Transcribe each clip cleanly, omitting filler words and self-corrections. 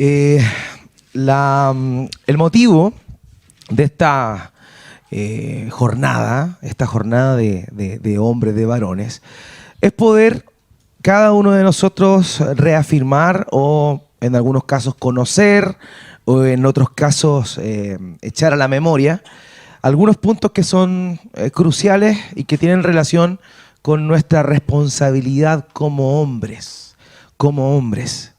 Eh, el motivo de esta esta jornada de hombres, de varones, es poder cada uno de nosotros reafirmar o en algunos casos conocer o en otros casos echar a la memoria algunos puntos que son cruciales y que tienen relación con nuestra responsabilidad como hombres. Como hombres.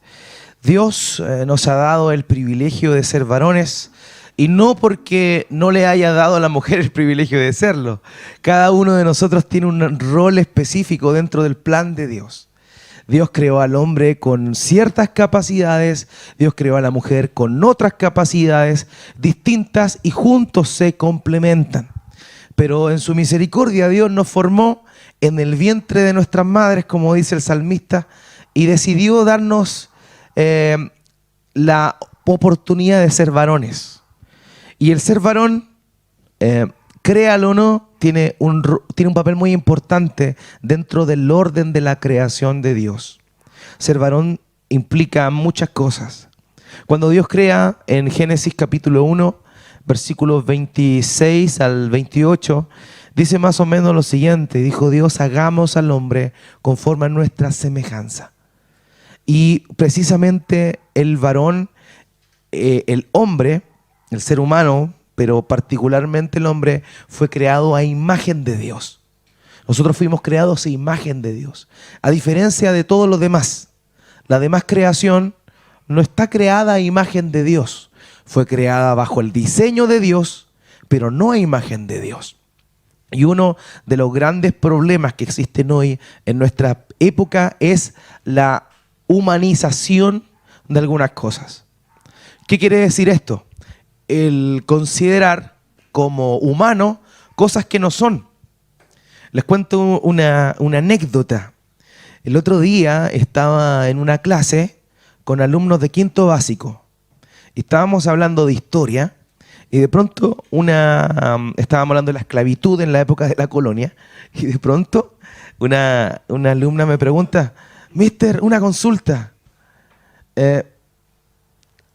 Dios nos ha dado el privilegio de ser varones y no porque no le haya dado a la mujer el privilegio de serlo. Cada uno de nosotros tiene un rol específico dentro del plan de Dios. Dios creó al hombre con ciertas capacidades, Dios creó a la mujer con otras capacidades distintas y juntos se complementan. Pero en su misericordia Dios nos formó en el vientre de nuestras madres, como dice el salmista, y decidió darnos la oportunidad de ser varones. Y el ser varón, créalo o no, tiene un papel muy importante dentro del orden de la creación de Dios. Ser varón implica muchas cosas. Cuando Dios crea en Génesis capítulo 1, versículos 26 al 28, dice más o menos lo siguiente: dijo Dios, hagamos al hombre conforme a nuestra semejanza. Y precisamente el varón, el hombre, el ser humano, pero particularmente el hombre, fue creado a imagen de Dios. Nosotros fuimos creados a imagen de Dios. A diferencia de todo lo demás, la demás creación no está creada a imagen de Dios. Fue creada bajo el diseño de Dios, pero no a imagen de Dios. Y uno de los grandes problemas que existen hoy en nuestra época es la humanización de algunas cosas. ¿Qué quiere decir esto? El considerar como humano cosas que no son. Les cuento una anécdota. El otro día estaba en una clase con alumnos de quinto básico. Estábamos hablando de historia y de pronto estábamos hablando de la esclavitud en la época de la colonia y de pronto una alumna me pregunta: Mister, una consulta.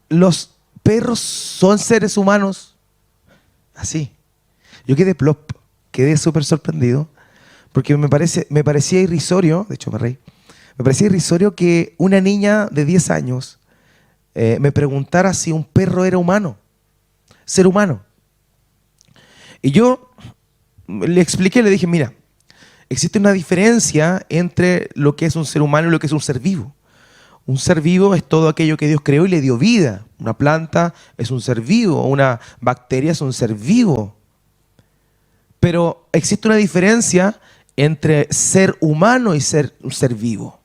¿Los perros son seres humanos? Así. Yo quedé plop, quedé súper sorprendido, porque me parecía irrisorio, de hecho me reí, me parecía irrisorio que una niña de 10 años me preguntara si un perro era humano, ser humano. Y yo le expliqué, le dije, mira, existe una diferencia entre lo que es un ser humano y lo que es un ser vivo. Un ser vivo es todo aquello que Dios creó y le dio vida. Una planta es un ser vivo, una bacteria es un ser vivo. Pero existe una diferencia entre ser humano y un ser vivo.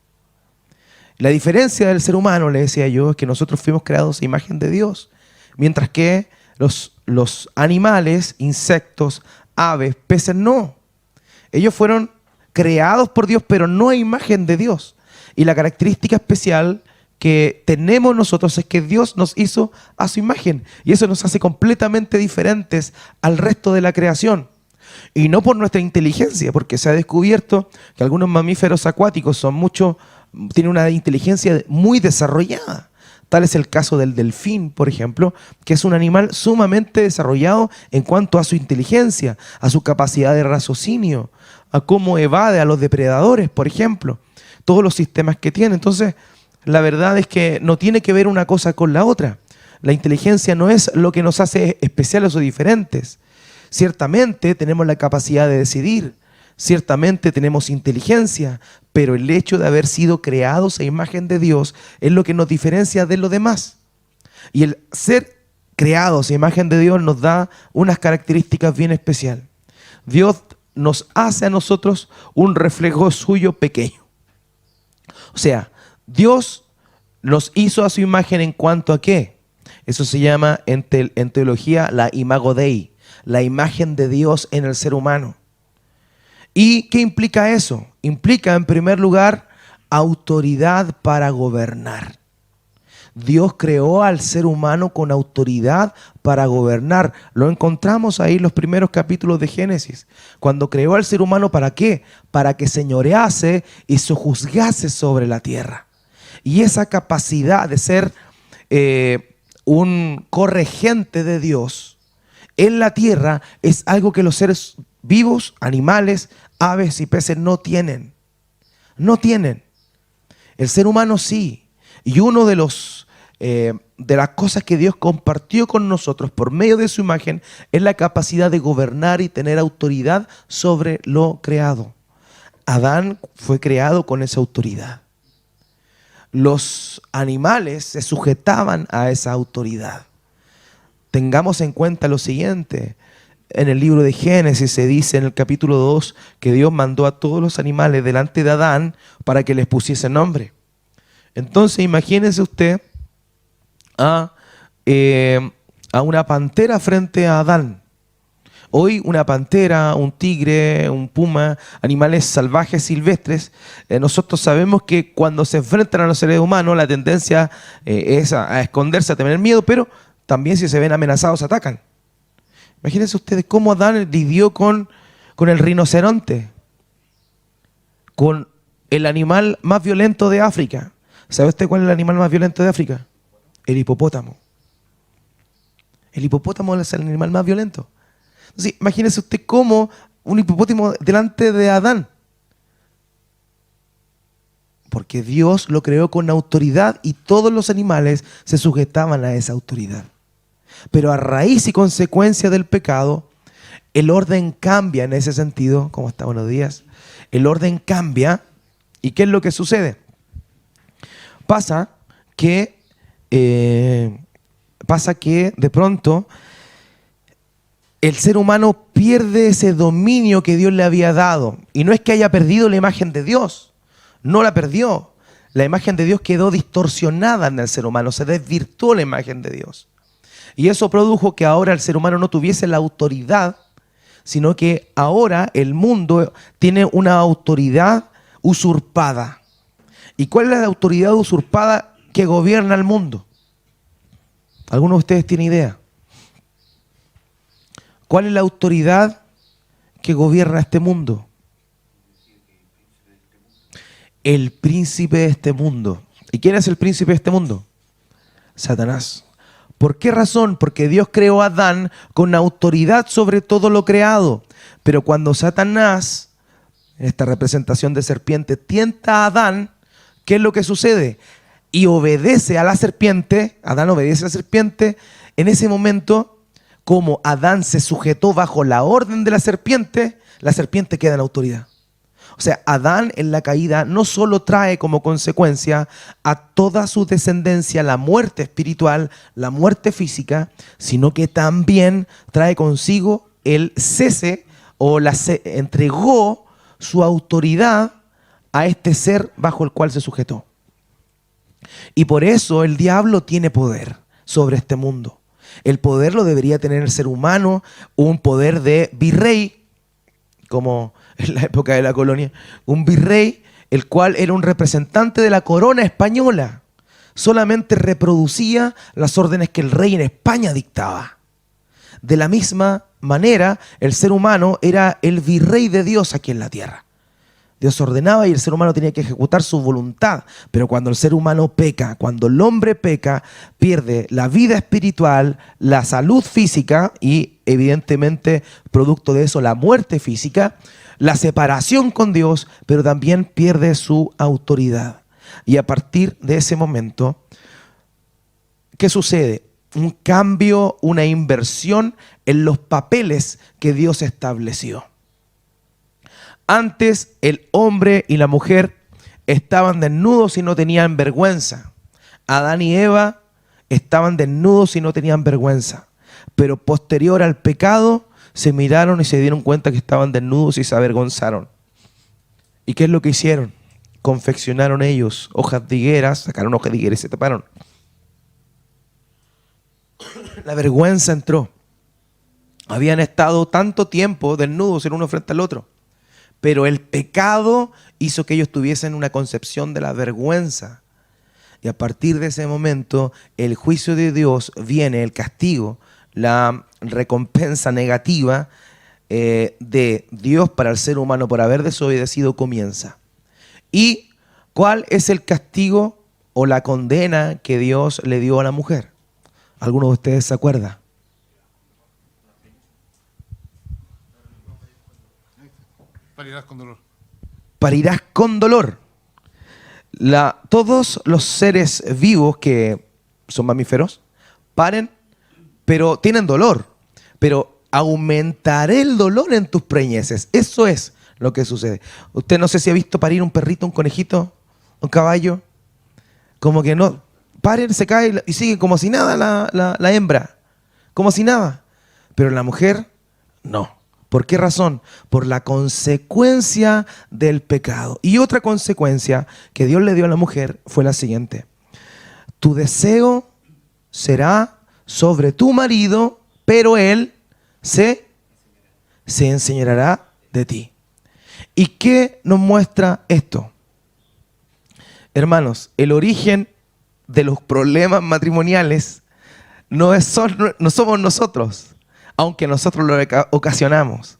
La diferencia del ser humano, le decía yo, es que nosotros fuimos creados a imagen de Dios, mientras que los animales, insectos, aves, peces no. Ellos fueron creados por Dios, pero no a imagen de Dios. Y la característica especial que tenemos nosotros es que Dios nos hizo a su imagen. Y eso nos hace completamente diferentes al resto de la creación. Y no por nuestra inteligencia, porque se ha descubierto que algunos mamíferos acuáticos tienen una inteligencia muy desarrollada. Tal es el caso del delfín, por ejemplo, que es un animal sumamente desarrollado en cuanto a su inteligencia, a su capacidad de raciocinio, a cómo evade a los depredadores, por ejemplo, todos los sistemas que tiene. Entonces, la verdad es que no tiene que ver una cosa con la otra. La inteligencia no es lo que nos hace especiales o diferentes. Ciertamente tenemos la capacidad de decidir, ciertamente tenemos inteligencia, pero el hecho de haber sido creados a imagen de Dios es lo que nos diferencia de lo demás. Y el ser creados a imagen de Dios nos da unas características bien especiales. Dios nos hace a nosotros un reflejo suyo pequeño. O sea, Dios nos hizo a su imagen en cuanto a ¿qué? Eso se llama en teología la imago Dei, la imagen de Dios en el ser humano. ¿Y qué implica eso? Implica, en primer lugar, autoridad para gobernar. Dios creó al ser humano con autoridad para gobernar. Lo encontramos ahí en los primeros capítulos de Génesis. Cuando creó al ser humano, ¿para qué? Para que señorease y sojuzgase sobre la tierra. Y esa capacidad de ser un corregente de Dios en la tierra es algo que los seres vivos, animales, aves y peces no tienen. No tienen. El ser humano sí. Y uno de las cosas que Dios compartió con nosotros por medio de su imagen es la capacidad de gobernar y tener autoridad sobre lo creado. Adán fue creado con esa autoridad. Los animales se sujetaban a esa autoridad. Tengamos en cuenta lo siguiente. En el libro de Génesis se dice en el capítulo 2 que Dios mandó a todos los animales delante de Adán para que les pusiese nombre. Entonces imagínese usted a una pantera frente a Adán. Hoy una pantera, un tigre, un puma, animales salvajes silvestres, nosotros sabemos que cuando se enfrentan a los seres humanos la tendencia es a esconderse, a tener miedo, pero también si se ven amenazados atacan. Imagínense ustedes cómo Adán lidió con el rinoceronte, con el animal más violento de África. ¿Sabe usted cuál es el animal más violento de África? El hipopótamo. El hipopótamo es el animal más violento. Entonces, imagínese usted cómo un hipopótamo delante de Adán. Porque Dios lo creó con autoridad y todos los animales se sujetaban a esa autoridad. Pero a raíz y consecuencia del pecado, el orden cambia en ese sentido. ¿Cómo está? Buenos días. El orden cambia. ¿Y qué es lo que sucede? Pasa que de pronto el ser humano pierde ese dominio que Dios le había dado. Y no es que haya perdido la imagen de Dios. No la perdió. La imagen de Dios quedó distorsionada en el ser humano. Se desvirtuó la imagen de Dios. Y eso produjo que ahora el ser humano no tuviese la autoridad, sino que ahora el mundo tiene una autoridad usurpada. ¿Y cuál es la autoridad usurpada que gobierna el mundo? ¿Alguno de ustedes tiene idea? ¿Cuál es la autoridad que gobierna este mundo? El príncipe de este mundo. ¿Y quién es el príncipe de este mundo? Satanás. ¿Por qué razón? Porque Dios creó a Adán con autoridad sobre todo lo creado. Pero cuando Satanás, en esta representación de serpiente, tienta a Adán, ¿qué es lo que sucede? Y obedece a la serpiente, Adán obedece a la serpiente, en ese momento, como Adán se sujetó bajo la orden de la serpiente queda en autoridad. O sea, Adán en la caída no solo trae como consecuencia a toda su descendencia la muerte espiritual, la muerte física, sino que también trae consigo el cese o entregó su autoridad a este ser bajo el cual se sujetó. Y por eso el diablo tiene poder sobre este mundo. El poder lo debería tener el ser humano, un poder de virrey, como en la época de la colonia, un virrey, el cual era un representante de la corona española. Solamente reproducía las órdenes que el rey en España dictaba. De la misma manera, el ser humano era el virrey de Dios aquí en la tierra. Dios ordenaba y el ser humano tenía que ejecutar su voluntad. Pero cuando el ser humano peca, cuando el hombre peca, pierde la vida espiritual, la salud física y evidentemente, producto de eso, la muerte física, la separación con Dios, pero también pierde su autoridad. Y a partir de ese momento, ¿qué sucede? Un cambio, una inversión en los papeles que Dios estableció. Antes el hombre y la mujer estaban desnudos y no tenían vergüenza. Adán y Eva estaban desnudos y no tenían vergüenza. Pero posterior al pecado se miraron y se dieron cuenta que estaban desnudos y se avergonzaron. ¿Y qué es lo que hicieron? Confeccionaron ellos hojas de higueras, sacaron hojas de higueras y se taparon. La vergüenza entró. Habían estado tanto tiempo desnudos el uno frente al otro. Pero el pecado hizo que ellos tuviesen una concepción de la vergüenza. Y a partir de ese momento, el juicio de Dios viene, el castigo, la recompensa negativa de Dios para el ser humano por haber desobedecido comienza. ¿Y cuál es el castigo o la condena que Dios le dio a la mujer? ¿Alguno de ustedes se acuerda? Parirás con dolor. Parirás con dolor. Todos los seres vivos que son mamíferos paren, pero tienen dolor. Pero aumentaré el dolor en tus preñeces. Eso es lo que sucede. Usted no sé si ha visto parir un perrito, un conejito, un caballo. Como que no, paren, se cae y sigue como si nada la hembra. Como si nada. Pero la mujer, no. ¿Por qué razón? Por la consecuencia del pecado. Y otra consecuencia que Dios le dio a la mujer fue la siguiente. Tu deseo será sobre tu marido, pero él se enseñará de ti. ¿Y qué nos muestra esto? Hermanos, el origen de los problemas matrimoniales no somos nosotros, aunque nosotros lo ocasionamos.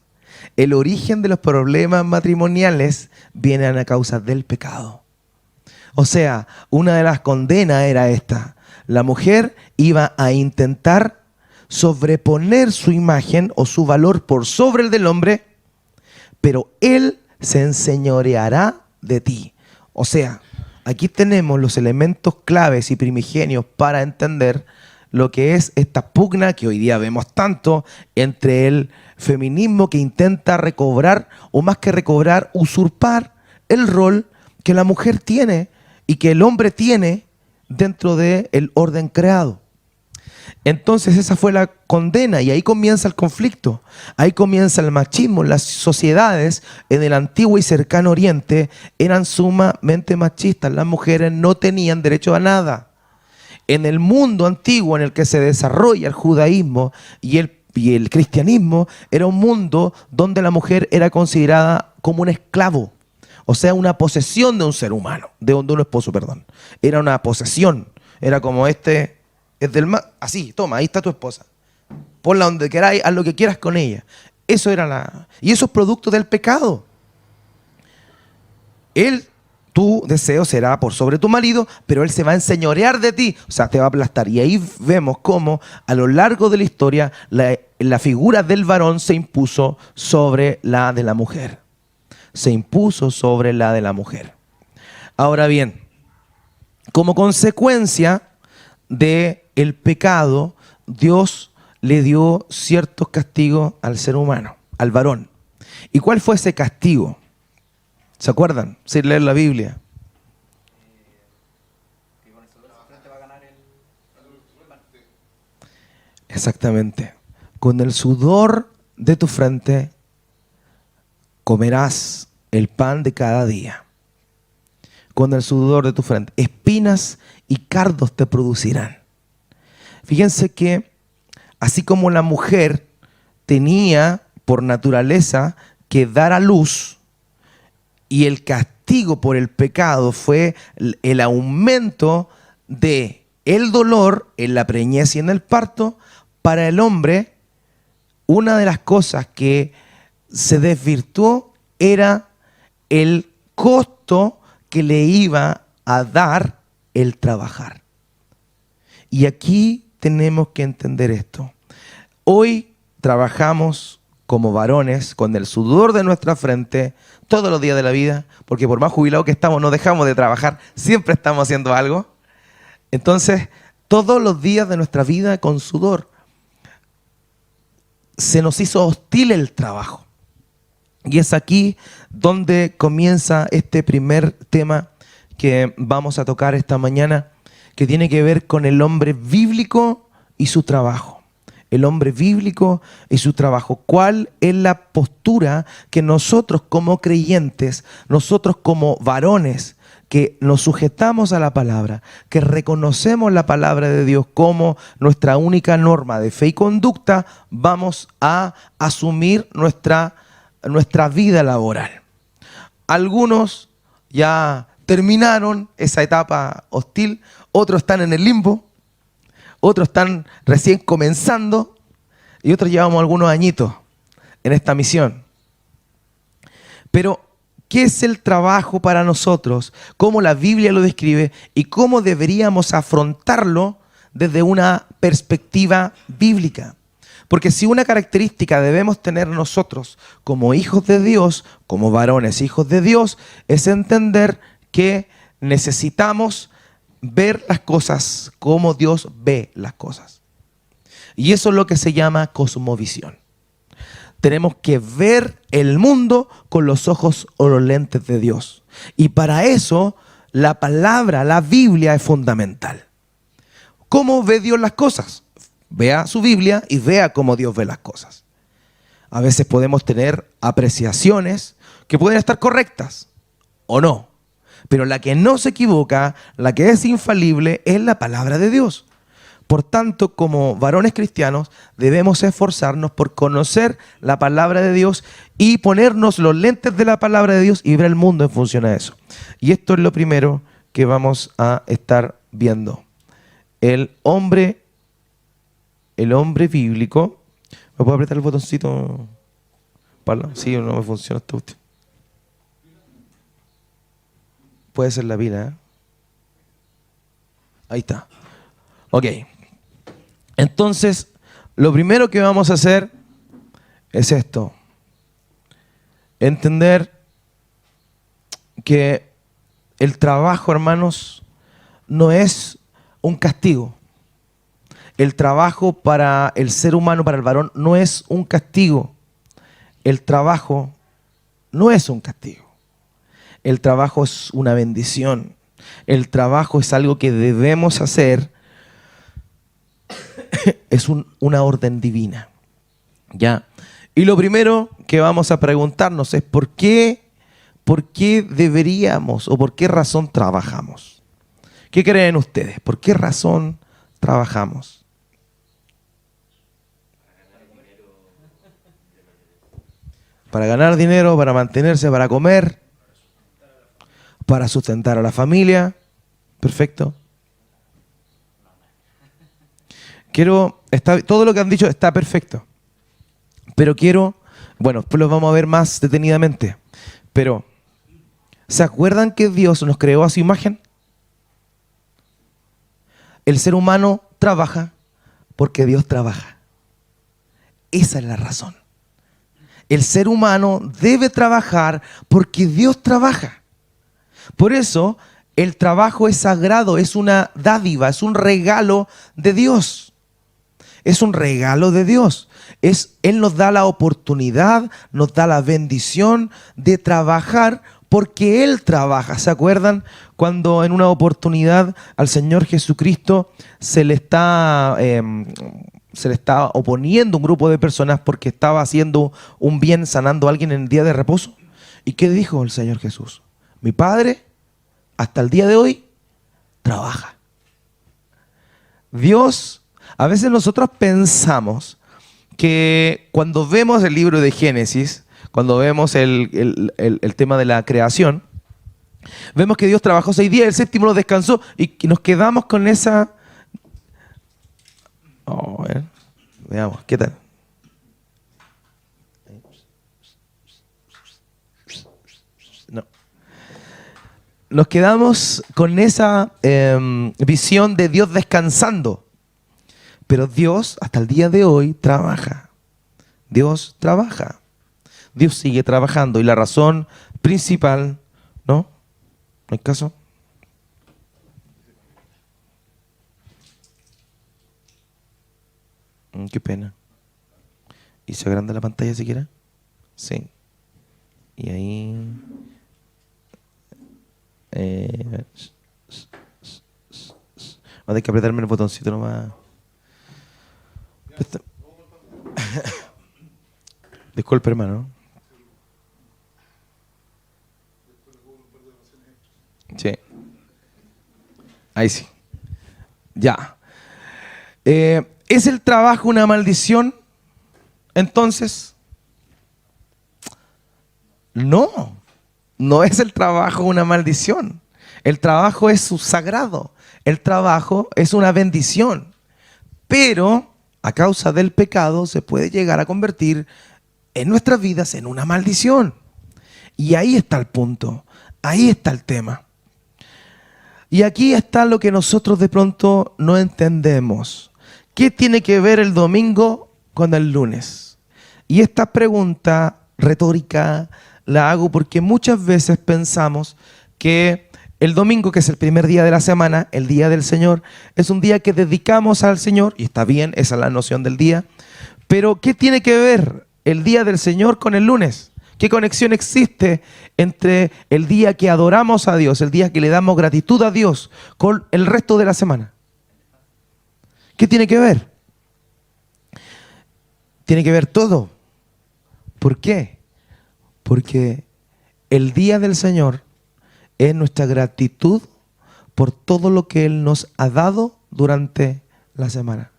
El origen de los problemas matrimoniales vienen a causa del pecado. O sea, una de las condenas era esta. La mujer iba a intentar sobreponer su imagen o su valor por sobre el del hombre, pero él se enseñoreará de ti. O sea, aquí tenemos los elementos claves y primigenios para entender lo que es esta pugna que hoy día vemos tanto entre el feminismo que intenta recobrar, o más que recobrar, usurpar el rol que la mujer tiene y que el hombre tiene dentro del orden creado. Entonces esa fue la condena y ahí comienza el conflicto, ahí comienza el machismo. Las sociedades en el antiguo y cercano oriente eran sumamente machistas, las mujeres no tenían derecho a nada. En el mundo antiguo en el que se desarrolla el judaísmo y el cristianismo, era un mundo donde la mujer era considerada como un esclavo, o sea, una posesión de un ser humano, de un esposo, perdón. Era una posesión, era como es del así, toma, ahí está tu esposa. Ponla donde queráis, haz lo que quieras con ella. Eso era y eso es producto del pecado. Tu deseo será por sobre tu marido, pero él se va a enseñorear de ti, o sea, te va a aplastar. Y ahí vemos cómo a lo largo de la historia la figura del varón se impuso sobre la de la mujer. Se impuso sobre la de la mujer. Ahora bien, como consecuencia del pecado, Dios le dio ciertos castigos al ser humano, al varón. ¿Y cuál fue ese castigo? ¿Se acuerdan? Sin leer la Biblia. Exactamente. Con el sudor de tu frente comerás el pan de cada día. Con el sudor de tu frente. Espinas y cardos te producirán. Fíjense que así como la mujer tenía por naturaleza que dar a luz, y el castigo por el pecado fue el aumento de el dolor en la preñez y en el parto, para el hombre, una de las cosas que se desvirtuó era el costo que le iba a dar el trabajar. Y aquí tenemos que entender esto. Hoy trabajamos como varones con el sudor de nuestra frente todos los días de la vida, porque por más jubilados que estamos no dejamos de trabajar, siempre estamos haciendo algo. Entonces, todos los días de nuestra vida con sudor se nos hizo hostil el trabajo. Y es aquí donde comienza este primer tema que vamos a tocar esta mañana, que tiene que ver con el hombre bíblico y su trabajo. El hombre bíblico y su trabajo. ¿Cuál es la postura que nosotros como creyentes, nosotros como varones, que nos sujetamos a la palabra, que reconocemos la palabra de Dios como nuestra única norma de fe y conducta, vamos a asumir nuestra vida laboral? Algunos ya terminaron esa etapa hostil, otros están en el limbo, otros están recién comenzando y otros llevamos algunos añitos en esta misión. Pero, qué es el trabajo para nosotros, cómo la Biblia lo describe y cómo deberíamos afrontarlo desde una perspectiva bíblica. Porque si una característica debemos tener nosotros como hijos de Dios, como varones hijos de Dios, es entender que necesitamos ver las cosas como Dios ve las cosas. Y eso es lo que se llama cosmovisión. Tenemos que ver el mundo con los ojos o los lentes de Dios. Y para eso la palabra, la Biblia es fundamental. ¿Cómo ve Dios las cosas? Vea su Biblia y vea cómo Dios ve las cosas. A veces podemos tener apreciaciones que pueden estar correctas o no. Pero la que no se equivoca, la que es infalible, es la palabra de Dios. Por tanto, como varones cristianos, debemos esforzarnos por conocer la palabra de Dios y ponernos los lentes de la palabra de Dios y ver el mundo en función a eso. Y esto es lo primero que vamos a estar viendo. El hombre bíblico. ¿Me puedo apretar el botoncito? Sí, no me funciona esta cuestión. Puede ser la pila, ¿eh? Ahí está. Ok. Entonces, lo primero que vamos a hacer es esto. Entender que el trabajo, hermanos, no es un castigo. El trabajo para el ser humano, para el varón, no es un castigo. El trabajo no es un castigo. El trabajo es una bendición. El trabajo es algo que debemos hacer. Es una orden divina. ¿Ya? Y lo primero que vamos a preguntarnos es ¿por qué deberíamos o por qué razón trabajamos? ¿Qué creen ustedes? ¿Por qué razón trabajamos? Para ganar dinero, para mantenerse, para comer, para sustentar a la familia. Perfecto. Todo lo que han dicho está perfecto. Pero después lo vamos a ver más detenidamente. Pero, ¿se acuerdan que Dios nos creó a su imagen? El ser humano trabaja porque Dios trabaja. Esa es la razón. El ser humano debe trabajar porque Dios trabaja. Por eso, el trabajo es sagrado, es una dádiva, es un regalo de Dios. Es un regalo de Dios. Él nos da la oportunidad, nos da la bendición de trabajar porque Él trabaja. ¿Se acuerdan cuando en una oportunidad al Señor Jesucristo se le está oponiendo un grupo de personas porque estaba haciendo un bien, sanando a alguien en el día de reposo? ¿Y qué dijo el Señor Jesús? Mi Padre, hasta el día de hoy, trabaja. Dios, a veces nosotros pensamos que cuando vemos el libro de Génesis, cuando vemos el tema de la creación, vemos que Dios trabajó 6 días, el séptimo lo descansó y nos quedamos con esa... a ver, veamos, ¿qué tal? No. Nos quedamos con esa visión de Dios descansando. Pero Dios, hasta el día de hoy, trabaja. Dios trabaja. Dios sigue trabajando. Y la razón principal, ¿no? ¿No hay caso? Qué pena. ¿Y se agranda la pantalla siquiera? Sí. Y ahí... no hay que apretarme el botoncito nomás. Disculpe, hermano. Sí. Ahí sí. Ya. ¿Es el trabajo una maldición? Entonces, no. No es el trabajo una maldición. El trabajo es sagrado. El trabajo es una bendición. Pero a causa del pecado se puede llegar a convertir en nuestras vidas en una maldición. Y ahí está el punto, ahí está el tema. Y aquí está lo que nosotros de pronto no entendemos. ¿Qué tiene que ver el domingo con el lunes? Y esta pregunta retórica la hago porque muchas veces pensamos que el domingo, que es el primer día de la semana, el día del Señor, es un día que dedicamos al Señor, y está bien, esa es la noción del día, pero ¿qué tiene que ver el día del Señor con el lunes? ¿Qué conexión existe entre el día que adoramos a Dios, el día que le damos gratitud a Dios, con el resto de la semana? ¿Qué tiene que ver? Tiene que ver todo. ¿Por qué? Porque el día del Señor es nuestra gratitud por todo lo que Él nos ha dado durante la semana.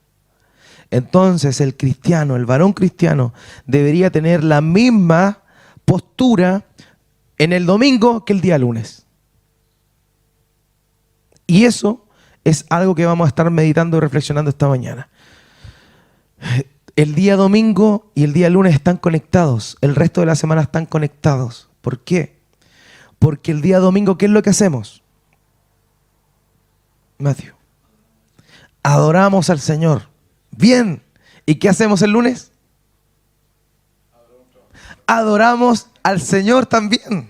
Entonces el cristiano, el varón cristiano, debería tener la misma postura en el domingo que el día lunes. Y eso es algo que vamos a estar meditando y reflexionando esta mañana. El día domingo y el día lunes están conectados, el resto de la semana están conectados. ¿Por qué? Porque el día domingo, ¿qué es lo que hacemos? Matthew. Adoramos al Señor. Bien. ¿Y qué hacemos el lunes? Adoramos al Señor también.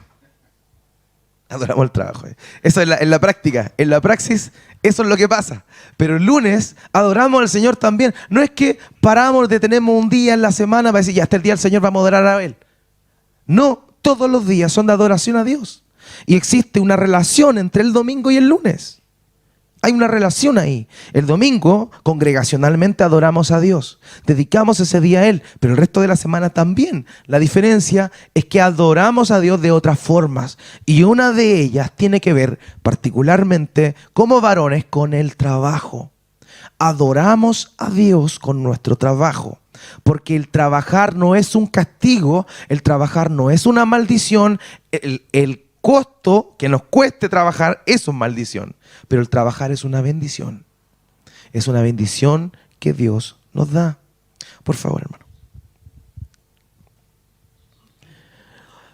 Adoramos el trabajo. Eso es en la práctica. En la praxis, eso es lo que pasa. Pero el lunes adoramos al Señor también. No es que paramos, detenemos un día en la semana para decir, ya hasta el día del Señor vamos a adorar a Él. No, todos los días son de adoración a Dios. Y existe una relación entre el domingo y el lunes. Hay una relación ahí. El domingo, congregacionalmente adoramos a Dios. Dedicamos ese día a Él, pero el resto de la semana también. La diferencia es que adoramos a Dios de otras formas. Y una de ellas tiene que ver particularmente como varones con el trabajo. Adoramos a Dios con nuestro trabajo. Porque el trabajar no es un castigo, el trabajar no es una maldición, el costo que nos cueste trabajar, eso es maldición. Pero el trabajar es una bendición. Es una bendición que Dios nos da. Por favor, hermano.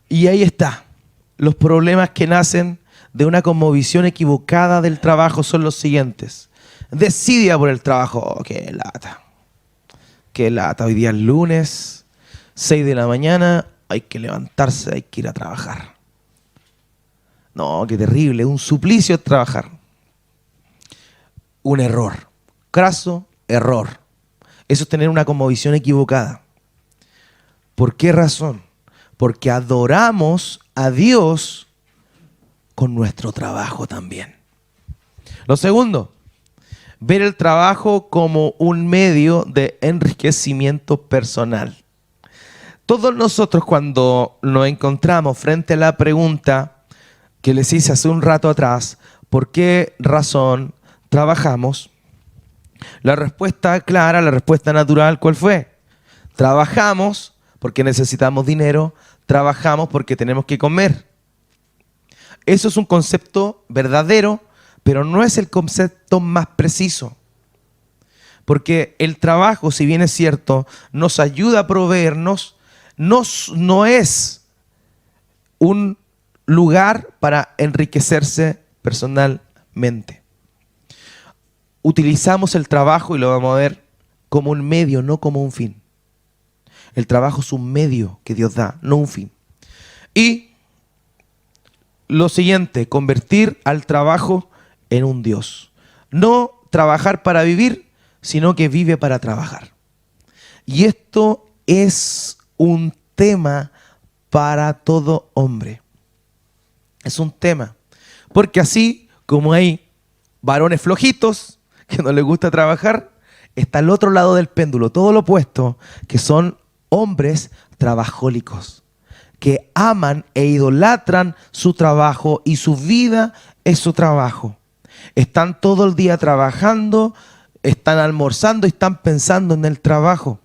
Y ahí está. Los problemas que nacen de una cosmovisión equivocada del trabajo son los siguientes. Desidia por el trabajo. Oh, qué lata. Qué lata. Hoy día es lunes, 6 de la mañana, hay que levantarse, hay que ir a trabajar. No, qué terrible, un suplicio trabajar. Un error, craso error. Eso es tener una cosmovisión equivocada. ¿Por qué razón? Porque adoramos a Dios con nuestro trabajo también. Lo segundo, ver el trabajo como un medio de enriquecimiento personal. Todos nosotros, cuando nos encontramos frente a la pregunta que les hice hace un rato atrás, ¿por qué razón trabajamos? La respuesta clara, la respuesta natural, ¿cuál fue? Trabajamos porque necesitamos dinero, trabajamos porque tenemos que comer. Eso es un concepto verdadero, pero no es el concepto más preciso. Porque el trabajo, si bien es cierto, nos ayuda a proveernos, no es un lugar para enriquecerse personalmente. Utilizamos el trabajo, y lo vamos a ver, como un medio, no como un fin. El trabajo es un medio que Dios da, no un fin. Y lo siguiente, convertir al trabajo en un Dios. No trabajar para vivir, sino que vive para trabajar. Y esto es un tema para todo hombre. Es un tema. Porque así como hay varones flojitos que no les gusta trabajar, está el otro lado del péndulo, todo lo opuesto, que son hombres trabajólicos, que aman e idolatran su trabajo y su vida es su trabajo. Están todo el día trabajando, están almorzando y están pensando en el trabajo.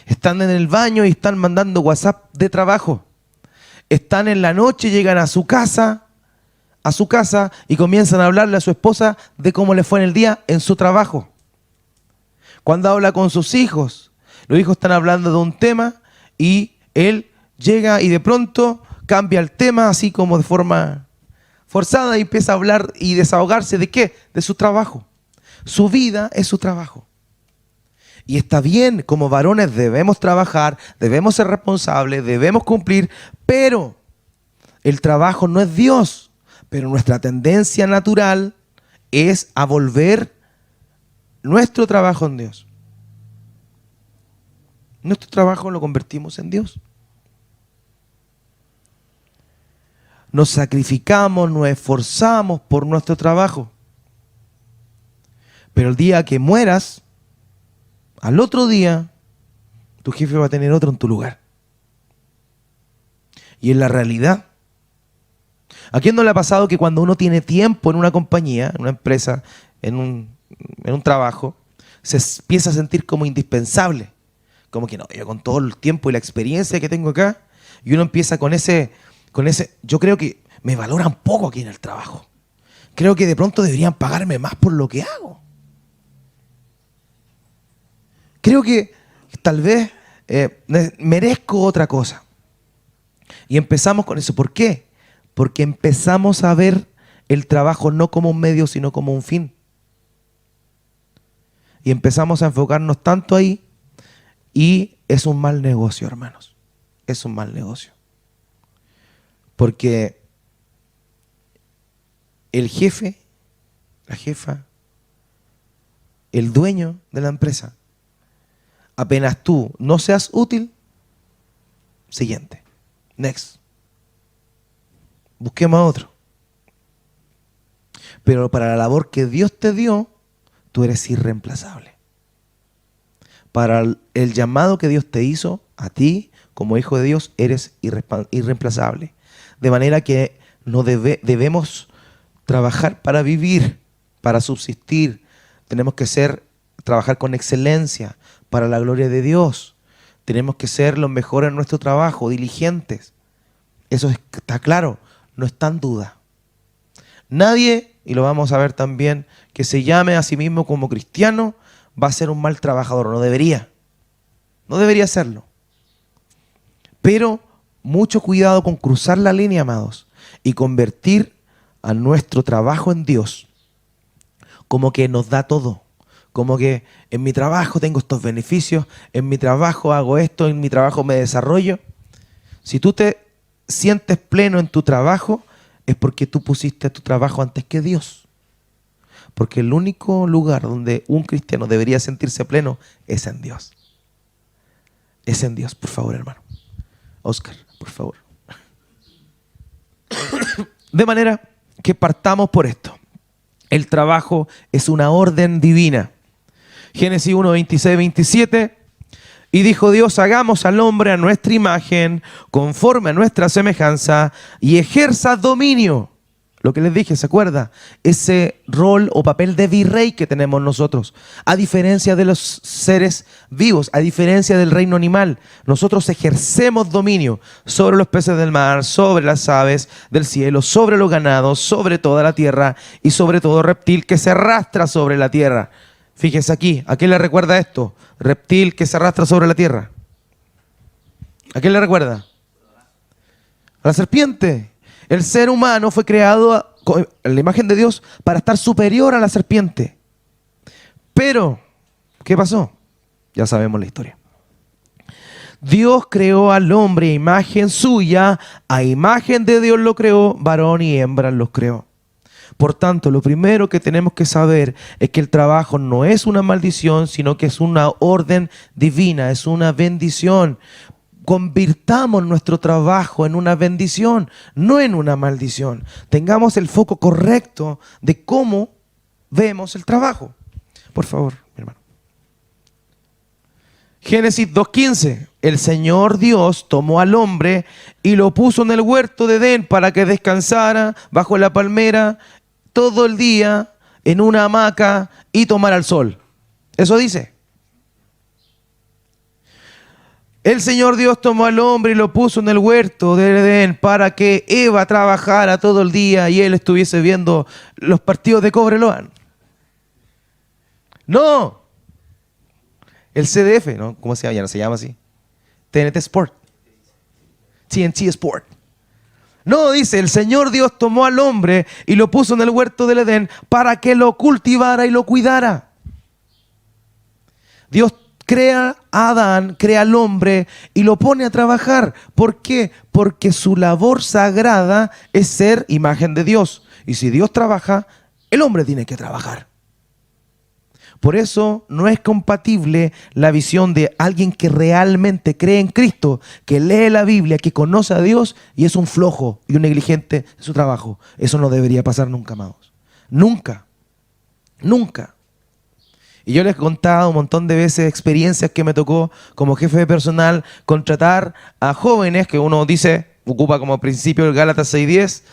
Están en el baño y están mandando WhatsApp de trabajo. Están en la noche, llegan a su casa y comienzan a hablarle a su esposa de cómo le fue en el día en su trabajo. Cuando habla con sus hijos, los hijos están hablando de un tema y él llega y de pronto cambia el tema así como de forma forzada y empieza a hablar y desahogarse ¿de qué? De su trabajo. Su vida es su trabajo. Y está bien, como varones debemos trabajar, debemos ser responsables, debemos cumplir, pero el trabajo no es Dios. Pero nuestra tendencia natural es a volver nuestro trabajo en Dios. Nuestro trabajo lo convertimos en Dios. Nos sacrificamos, nos esforzamos por nuestro trabajo. Pero el día que mueras, al otro día, tu jefe va a tener otro en tu lugar. Y en la realidad, ¿a quién no le ha pasado que cuando uno tiene tiempo en una compañía, en una empresa, en un trabajo, se empieza a sentir como indispensable? Como que no, yo con todo el tiempo y la experiencia que tengo acá, y uno empieza con ese, yo creo que me valoran poco aquí en el trabajo. Creo que de pronto deberían pagarme más por lo que hago. Creo que tal vez merezco otra cosa. Y empezamos con eso. ¿Por qué? Porque empezamos a ver el trabajo no como un medio, sino como un fin. Y empezamos a enfocarnos tanto ahí, y es un mal negocio, hermanos. Es un mal negocio. Porque el jefe, la jefa, el dueño de la empresa, apenas tú no seas útil, siguiente, next. Busquemos a otro. Pero para la labor que Dios te dio, tú eres irreemplazable. Para el llamado que Dios te hizo, a ti, como hijo de Dios, eres irreemplazable. De manera que no debemos trabajar para vivir, para subsistir. Tenemos que trabajar con excelencia para la gloria de Dios. Tenemos que ser los mejores en nuestro trabajo, diligentes. Eso está claro, no está en duda. Nadie, y lo vamos a ver también, que se llame a sí mismo como cristiano, va a ser un mal trabajador. No debería. No debería serlo. Pero mucho cuidado con cruzar la línea, amados, y convertir a nuestro trabajo en Dios como que nos da todo. Como que en mi trabajo tengo estos beneficios, en mi trabajo hago esto, en mi trabajo me desarrollo. Si tú te sientes pleno en tu trabajo, es porque tú pusiste tu trabajo antes que Dios. Porque el único lugar donde un cristiano debería sentirse pleno es en Dios. Es en Dios, por favor, hermano. Oscar, por favor. De manera que partamos por esto. El trabajo es una orden divina. Génesis 1, 26, 27. Y dijo Dios, hagamos al hombre a nuestra imagen, conforme a nuestra semejanza, y ejerza dominio. Lo que les dije, ¿se acuerda? Ese rol o papel de virrey que tenemos nosotros. A diferencia de los seres vivos, a diferencia del reino animal, nosotros ejercemos dominio sobre los peces del mar, sobre las aves del cielo, sobre los ganados, sobre toda la tierra y sobre todo reptil que se arrastra sobre la tierra. Fíjese aquí, ¿a qué le recuerda esto? Reptil que se arrastra sobre la tierra. ¿A qué le recuerda? A la serpiente. El ser humano fue creado en la imagen de Dios para estar superior a la serpiente. Pero, ¿qué pasó? Ya sabemos la historia. Dios creó al hombre a imagen suya, a imagen de Dios lo creó, varón y hembra los creó. Por tanto, lo primero que tenemos que saber es que el trabajo no es una maldición, sino que es una orden divina, es una bendición. Convirtamos nuestro trabajo en una bendición, no en una maldición. Tengamos el foco correcto de cómo vemos el trabajo. Por favor, mi hermano. Génesis 2:15. El Señor Dios tomó al hombre y lo puso en el huerto de Edén para que descansara bajo la palmera todo el día en una hamaca y tomara el sol. Eso dice. El Señor Dios tomó al hombre y lo puso en el huerto de Edén para que Eva trabajara todo el día y él estuviese viendo los partidos de Cobreloa. No. El CDF, ¿no? ¿Cómo se llama? Ya no se llama así. TNT Sport. TNT Sport. No, dice, el Señor Dios tomó al hombre y lo puso en el huerto del Edén para que lo cultivara y lo cuidara. Dios crea a Adán, crea al hombre y lo pone a trabajar. ¿Por qué? Porque su labor sagrada es ser imagen de Dios. Y si Dios trabaja, el hombre tiene que trabajar. Por eso no es compatible la visión de alguien que realmente cree en Cristo, que lee la Biblia, que conoce a Dios y es un flojo y un negligente en su trabajo. Eso no debería pasar nunca más. Nunca. Nunca. Y yo les he contado un montón de veces experiencias que me tocó como jefe de personal contratar a jóvenes que uno dice, ocupa como principio el Gálatas 6:10,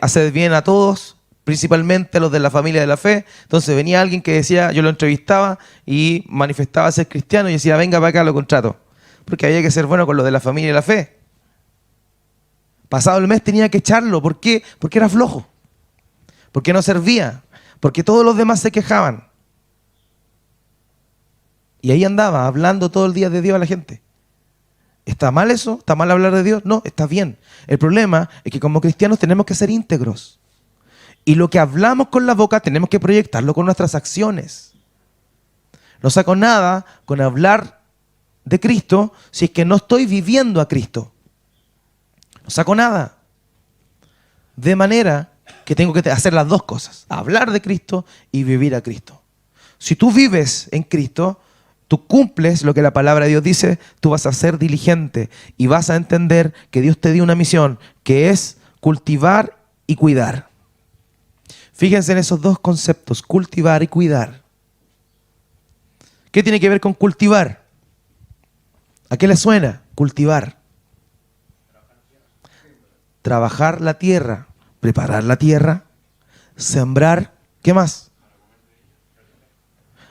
hacer bien a todos, principalmente a los de la familia de la fe. Entonces venía alguien que decía, yo lo entrevistaba y manifestaba ser cristiano y decía, venga para acá, lo contrato. Porque había que ser bueno con los de la familia de la fe. Pasado el mes tenía que echarlo. ¿Por qué? Porque era flojo. Porque no servía. Porque todos los demás se quejaban. Y ahí andaba, hablando todo el día de Dios a la gente. ¿Está mal eso? ¿Está mal hablar de Dios? No, está bien. El problema es que como cristianos tenemos que ser íntegros. Y lo que hablamos con la boca tenemos que proyectarlo con nuestras acciones. No saco nada con hablar de Cristo si es que no estoy viviendo a Cristo. No saco nada. De manera que tengo que hacer las dos cosas. Hablar de Cristo y vivir a Cristo. Si tú vives en Cristo, tú cumples lo que la palabra de Dios dice, tú vas a ser diligente y vas a entender que Dios te dio una misión, que es cultivar y cuidar. Fíjense en esos dos conceptos, cultivar y cuidar. ¿Qué tiene que ver con cultivar? ¿A qué le suena? Cultivar. Trabajar la tierra, preparar la tierra, sembrar, ¿qué más?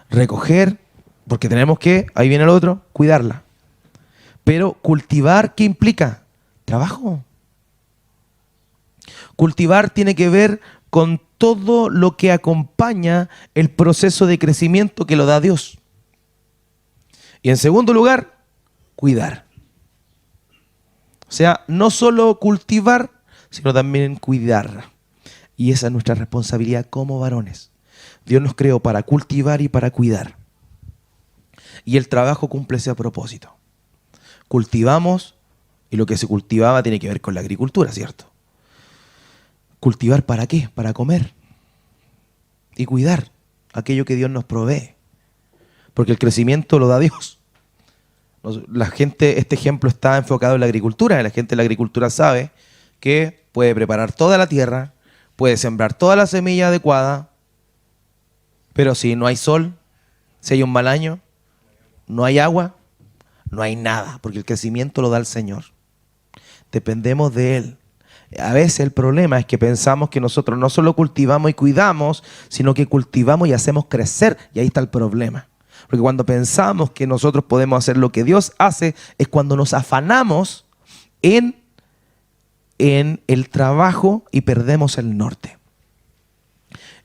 Recoger, porque tenemos que, ahí viene el otro, cuidarla. Pero cultivar, ¿qué implica? Trabajo. Cultivar tiene que ver con todo lo que acompaña el proceso de crecimiento que lo da Dios. Y en segundo lugar, cuidar. O sea, no solo cultivar, sino también cuidar. Y esa es nuestra responsabilidad como varones. Dios nos creó para cultivar y para cuidar. Y el trabajo cumple ese propósito. Cultivamos, y lo que se cultivaba tiene que ver con la agricultura, ¿cierto? ¿Cultivar para qué? Para comer. Y cuidar aquello que Dios nos provee. Porque el crecimiento lo da Dios. La gente, este ejemplo está enfocado en la agricultura. La gente de la agricultura sabe que puede preparar toda la tierra, puede sembrar toda la semilla adecuada, pero si no hay sol, si hay un mal año, no hay agua, no hay nada, porque el crecimiento lo da el Señor. Dependemos de Él. A veces el problema es que pensamos que nosotros no solo cultivamos y cuidamos, sino que cultivamos y hacemos crecer, y ahí está el problema. Porque cuando pensamos que nosotros podemos hacer lo que Dios hace, es cuando nos afanamos en el trabajo y perdemos el norte.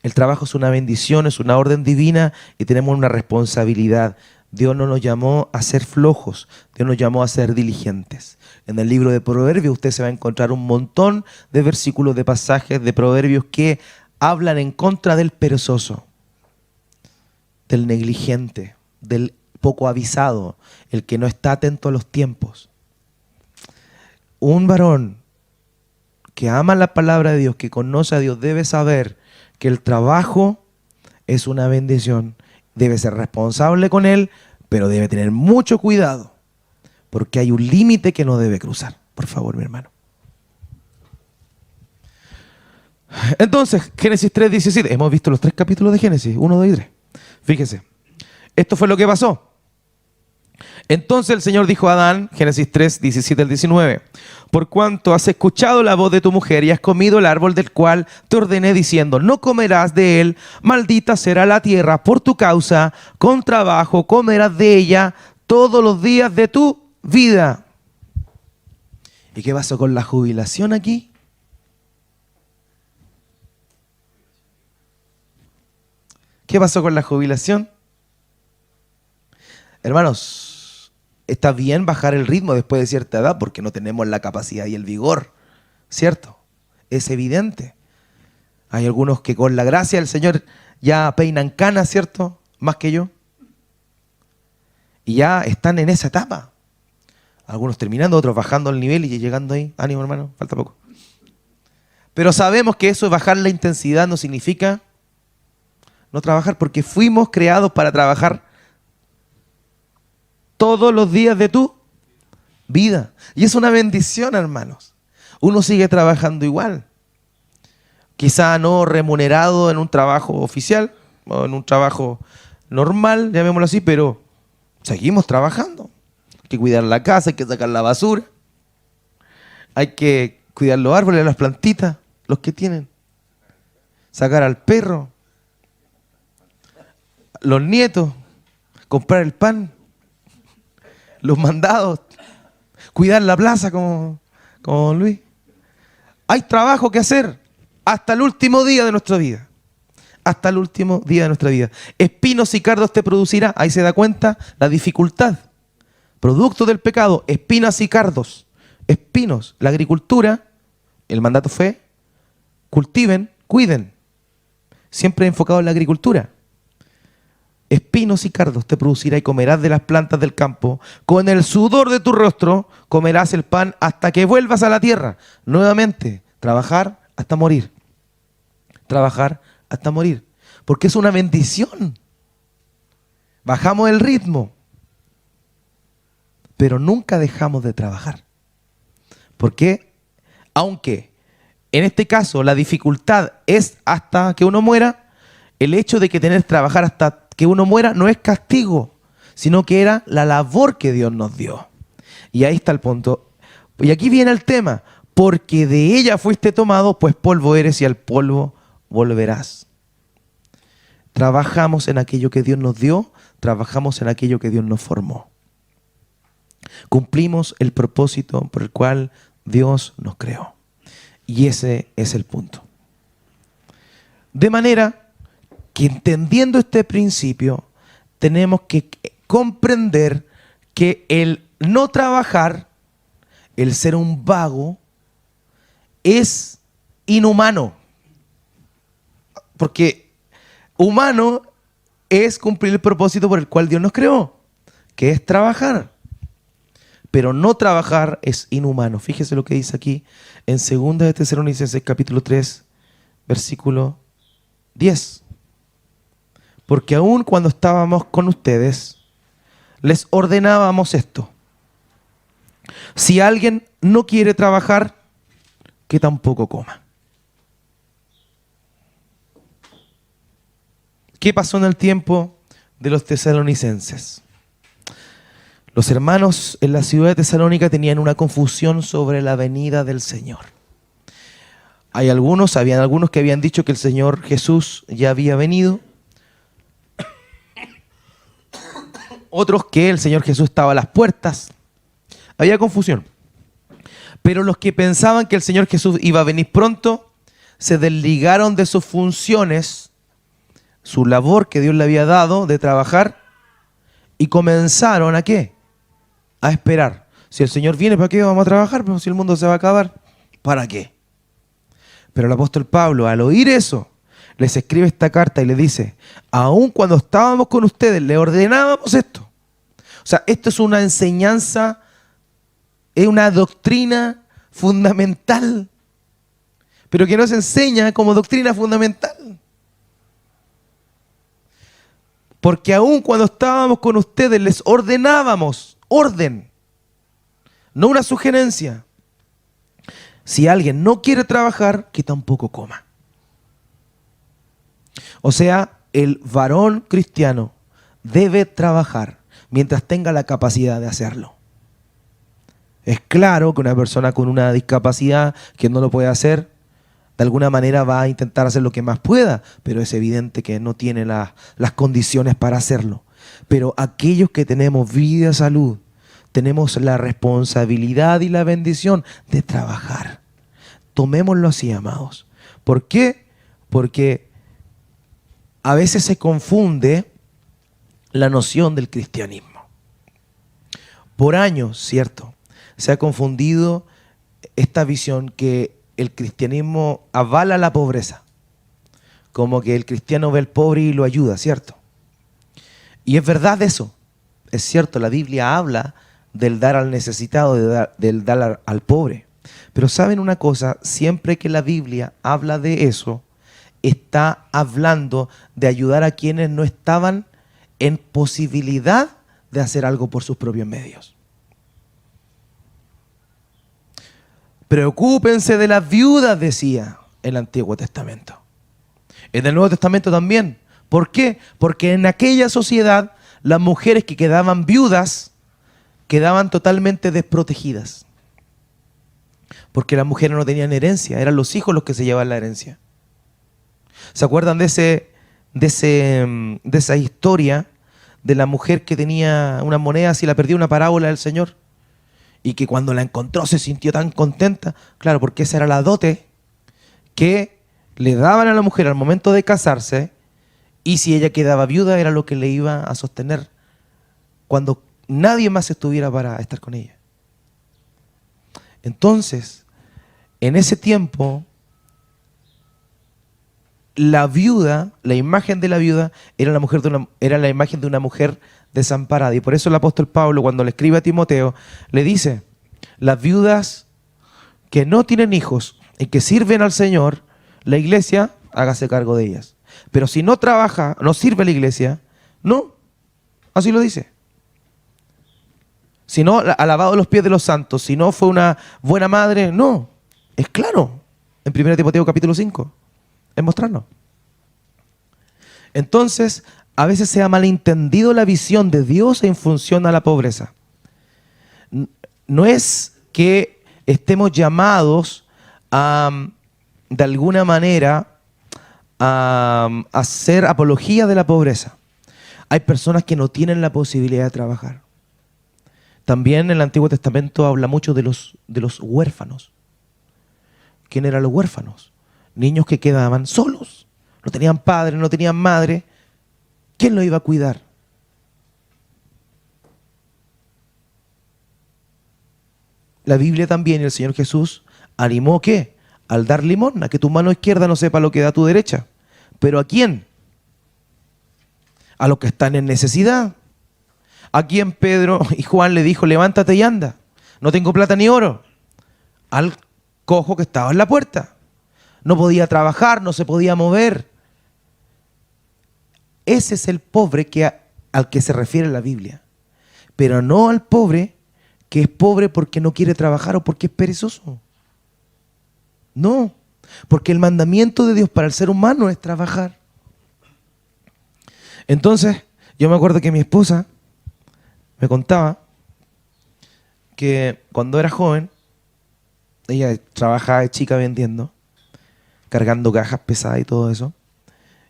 El trabajo es una bendición, es una orden divina y tenemos una responsabilidad. Dios no nos llamó a ser flojos, Dios nos llamó a ser diligentes. En el libro de Proverbios usted se va a encontrar un montón de versículos, de pasajes de Proverbios que hablan en contra del perezoso, del negligente, del poco avisado, el que no está atento a los tiempos. Un varón que ama la palabra de Dios, que conoce a Dios, debe saber que el trabajo es una bendición. Debe ser responsable con él, pero debe tener mucho cuidado, porque hay un límite que no debe cruzar. Por favor, mi hermano. Entonces, Génesis 3:17. Hemos visto los 3 capítulos de Génesis, 1, 2 y 3. Fíjese, esto fue lo que pasó. Entonces el Señor dijo a Adán, Génesis 3:17 al 19, por cuanto has escuchado la voz de tu mujer y has comido el árbol del cual te ordené diciendo, no comerás de él, maldita será la tierra por tu causa, con trabajo comerás de ella todos los días de tu vida. ¿Y qué pasó con la jubilación aquí? ¿Qué pasó con la jubilación? Hermanos, está bien bajar el ritmo después de cierta edad porque no tenemos la capacidad y el vigor, ¿cierto? es evidente. Hay algunos que con la gracia del Señor ya peinan canas, ¿cierto? Más que yo. Y ya están en esa etapa. Algunos terminando, otros bajando el nivel y llegando ahí. Ánimo, hermano, falta poco. Pero sabemos que eso, bajar la intensidad, no significa no trabajar, porque fuimos creados para trabajar todos los días de tu vida. Y es una bendición, hermanos. Uno sigue trabajando igual. Quizá no remunerado en un trabajo oficial o en un trabajo normal, llamémoslo así, pero seguimos trabajando. Hay que cuidar la casa, hay que sacar la basura, hay que cuidar los árboles, las plantitas, los que tienen, sacar al perro, los nietos, comprar el pan, los mandados, cuidar la plaza como Luis. Hay trabajo que hacer hasta el último día de nuestra vida. Hasta el último día de nuestra vida. Espinos y cardos te producirá, ahí se da cuenta la dificultad. Producto del pecado, espinas y cardos. Espinos, la agricultura, el mandato fue, cultiven, cuiden. Siempre enfocado en la agricultura. Espinos y cardos te producirá y comerás de las plantas del campo. Con el sudor de tu rostro comerás el pan hasta que vuelvas a la tierra. Nuevamente, trabajar hasta morir. Trabajar hasta morir. Porque es una bendición. Bajamos el ritmo, pero nunca dejamos de trabajar. Porque, aunque en este caso la dificultad es hasta que uno muera, el hecho de que tener que trabajar hasta que uno muera no es castigo, sino que era la labor que Dios nos dio. Y ahí está el punto. Y aquí viene el tema. Porque de ella fuiste tomado, pues polvo eres y al polvo volverás. Trabajamos en aquello que Dios nos dio, trabajamos en aquello que Dios nos formó. Cumplimos el propósito por el cual Dios nos creó. Y ese es el punto. De manera que entendiendo este principio, tenemos que comprender que el no trabajar, el ser un vago, es inhumano. Porque humano es cumplir el propósito por el cual Dios nos creó, que es trabajar. Pero no trabajar es inhumano. Fíjese lo que dice aquí en 2 de Tesalonicenses capítulo 3, versículo 10. Porque aún cuando estábamos con ustedes, les ordenábamos esto. Si alguien no quiere trabajar, que tampoco coma. ¿Qué pasó en el tiempo de los tesalonicenses? Los hermanos en la ciudad de Tesalónica tenían una confusión sobre la venida del Señor. Habían algunos que habían dicho que el Señor Jesús ya había venido. Otros que el Señor Jesús estaba a las puertas. Había confusión. Pero los que pensaban que el Señor Jesús iba a venir pronto, se desligaron de sus funciones, su labor que Dios le había dado de trabajar, y comenzaron ¿a qué? A esperar. Si el Señor viene, ¿para qué vamos a trabajar? Pero si el mundo se va a acabar, ¿para qué? Pero el apóstol Pablo, al oír eso, les escribe esta carta y le dice, aun cuando estábamos con ustedes, le ordenábamos esto. O sea, esto es una enseñanza, es una doctrina fundamental, pero que no se enseña como doctrina fundamental. Porque aun cuando estábamos con ustedes, les ordenábamos, orden, no una sugerencia. Si alguien no quiere trabajar, que tampoco coma. O sea, el varón cristiano debe trabajar mientras tenga la capacidad de hacerlo. Es claro que una persona con una discapacidad que no lo puede hacer, de alguna manera va a intentar hacer lo que más pueda, pero es evidente que no tiene las condiciones para hacerlo. Pero aquellos que tenemos vida y salud, tenemos la responsabilidad y la bendición de trabajar. Tomémoslo así, amados. ¿Por qué? Porque a veces se confunde la noción del cristianismo. Por años, ¿cierto? Se ha confundido esta visión que el cristianismo avala la pobreza. Como que el cristiano ve al pobre y lo ayuda, ¿cierto? Y es verdad eso. Es cierto, la Biblia habla del dar al necesitado, del dar al pobre. Pero ¿saben una cosa? Siempre que la Biblia habla de eso, está hablando de ayudar a quienes no estaban en posibilidad de hacer algo por sus propios medios. Preocúpense de las viudas, decía el Antiguo Testamento. En el Nuevo Testamento también. ¿Por qué? Porque en aquella sociedad las mujeres que quedaban viudas quedaban totalmente desprotegidas. Porque las mujeres no tenían herencia, eran los hijos los que se llevaban la herencia. ¿Se acuerdan de esa historia de la mujer que tenía una moneda, si la perdía, una parábola del Señor? Y que cuando la encontró se sintió tan contenta. Claro, porque esa era la dote que le daban a la mujer al momento de casarse, y si ella quedaba viuda era lo que le iba a sostener cuando nadie más estuviera para estar con ella. Entonces, en ese tiempo, la viuda, la imagen de la viuda era la imagen de una mujer desamparada. Y por eso el apóstol Pablo, cuando le escribe a Timoteo, le dice: las viudas que no tienen hijos y que sirven al Señor, la iglesia hágase cargo de ellas. Pero si no trabaja, no sirve la iglesia, no, así lo dice. Si no ha lavado los pies de los santos, si no fue una buena madre, no. Es claro, en 1 Timoteo capítulo 5, es mostrarlo. Entonces, a veces se ha malentendido la visión de Dios en función a la pobreza. No es que estemos llamados a, de alguna manera, a hacer apología de la pobreza. Hay personas que no tienen la posibilidad de trabajar. También en el Antiguo Testamento habla mucho de los huérfanos. ¿Quién eran los huérfanos? Niños que quedaban solos. No tenían padre, no tenían madre. ¿Quién los iba a cuidar? La Biblia también, y el Señor Jesús animó ¿qué? Al dar limosna, que tu mano izquierda no sepa lo que da tu derecha. ¿Pero a quién? A los que están en necesidad. ¿A quién Pedro y Juan le dijo: levántate y anda? No tengo plata ni oro. Al cojo que estaba en la puerta. No podía trabajar, no se podía mover. Ese es el pobre al que se refiere la Biblia. Pero no al pobre que es pobre porque no quiere trabajar o porque es perezoso. No, porque el mandamiento de Dios para el ser humano es trabajar. Entonces, yo me acuerdo que mi esposa me contaba que cuando era joven, ella trabajaba de chica vendiendo, cargando cajas pesadas y todo eso,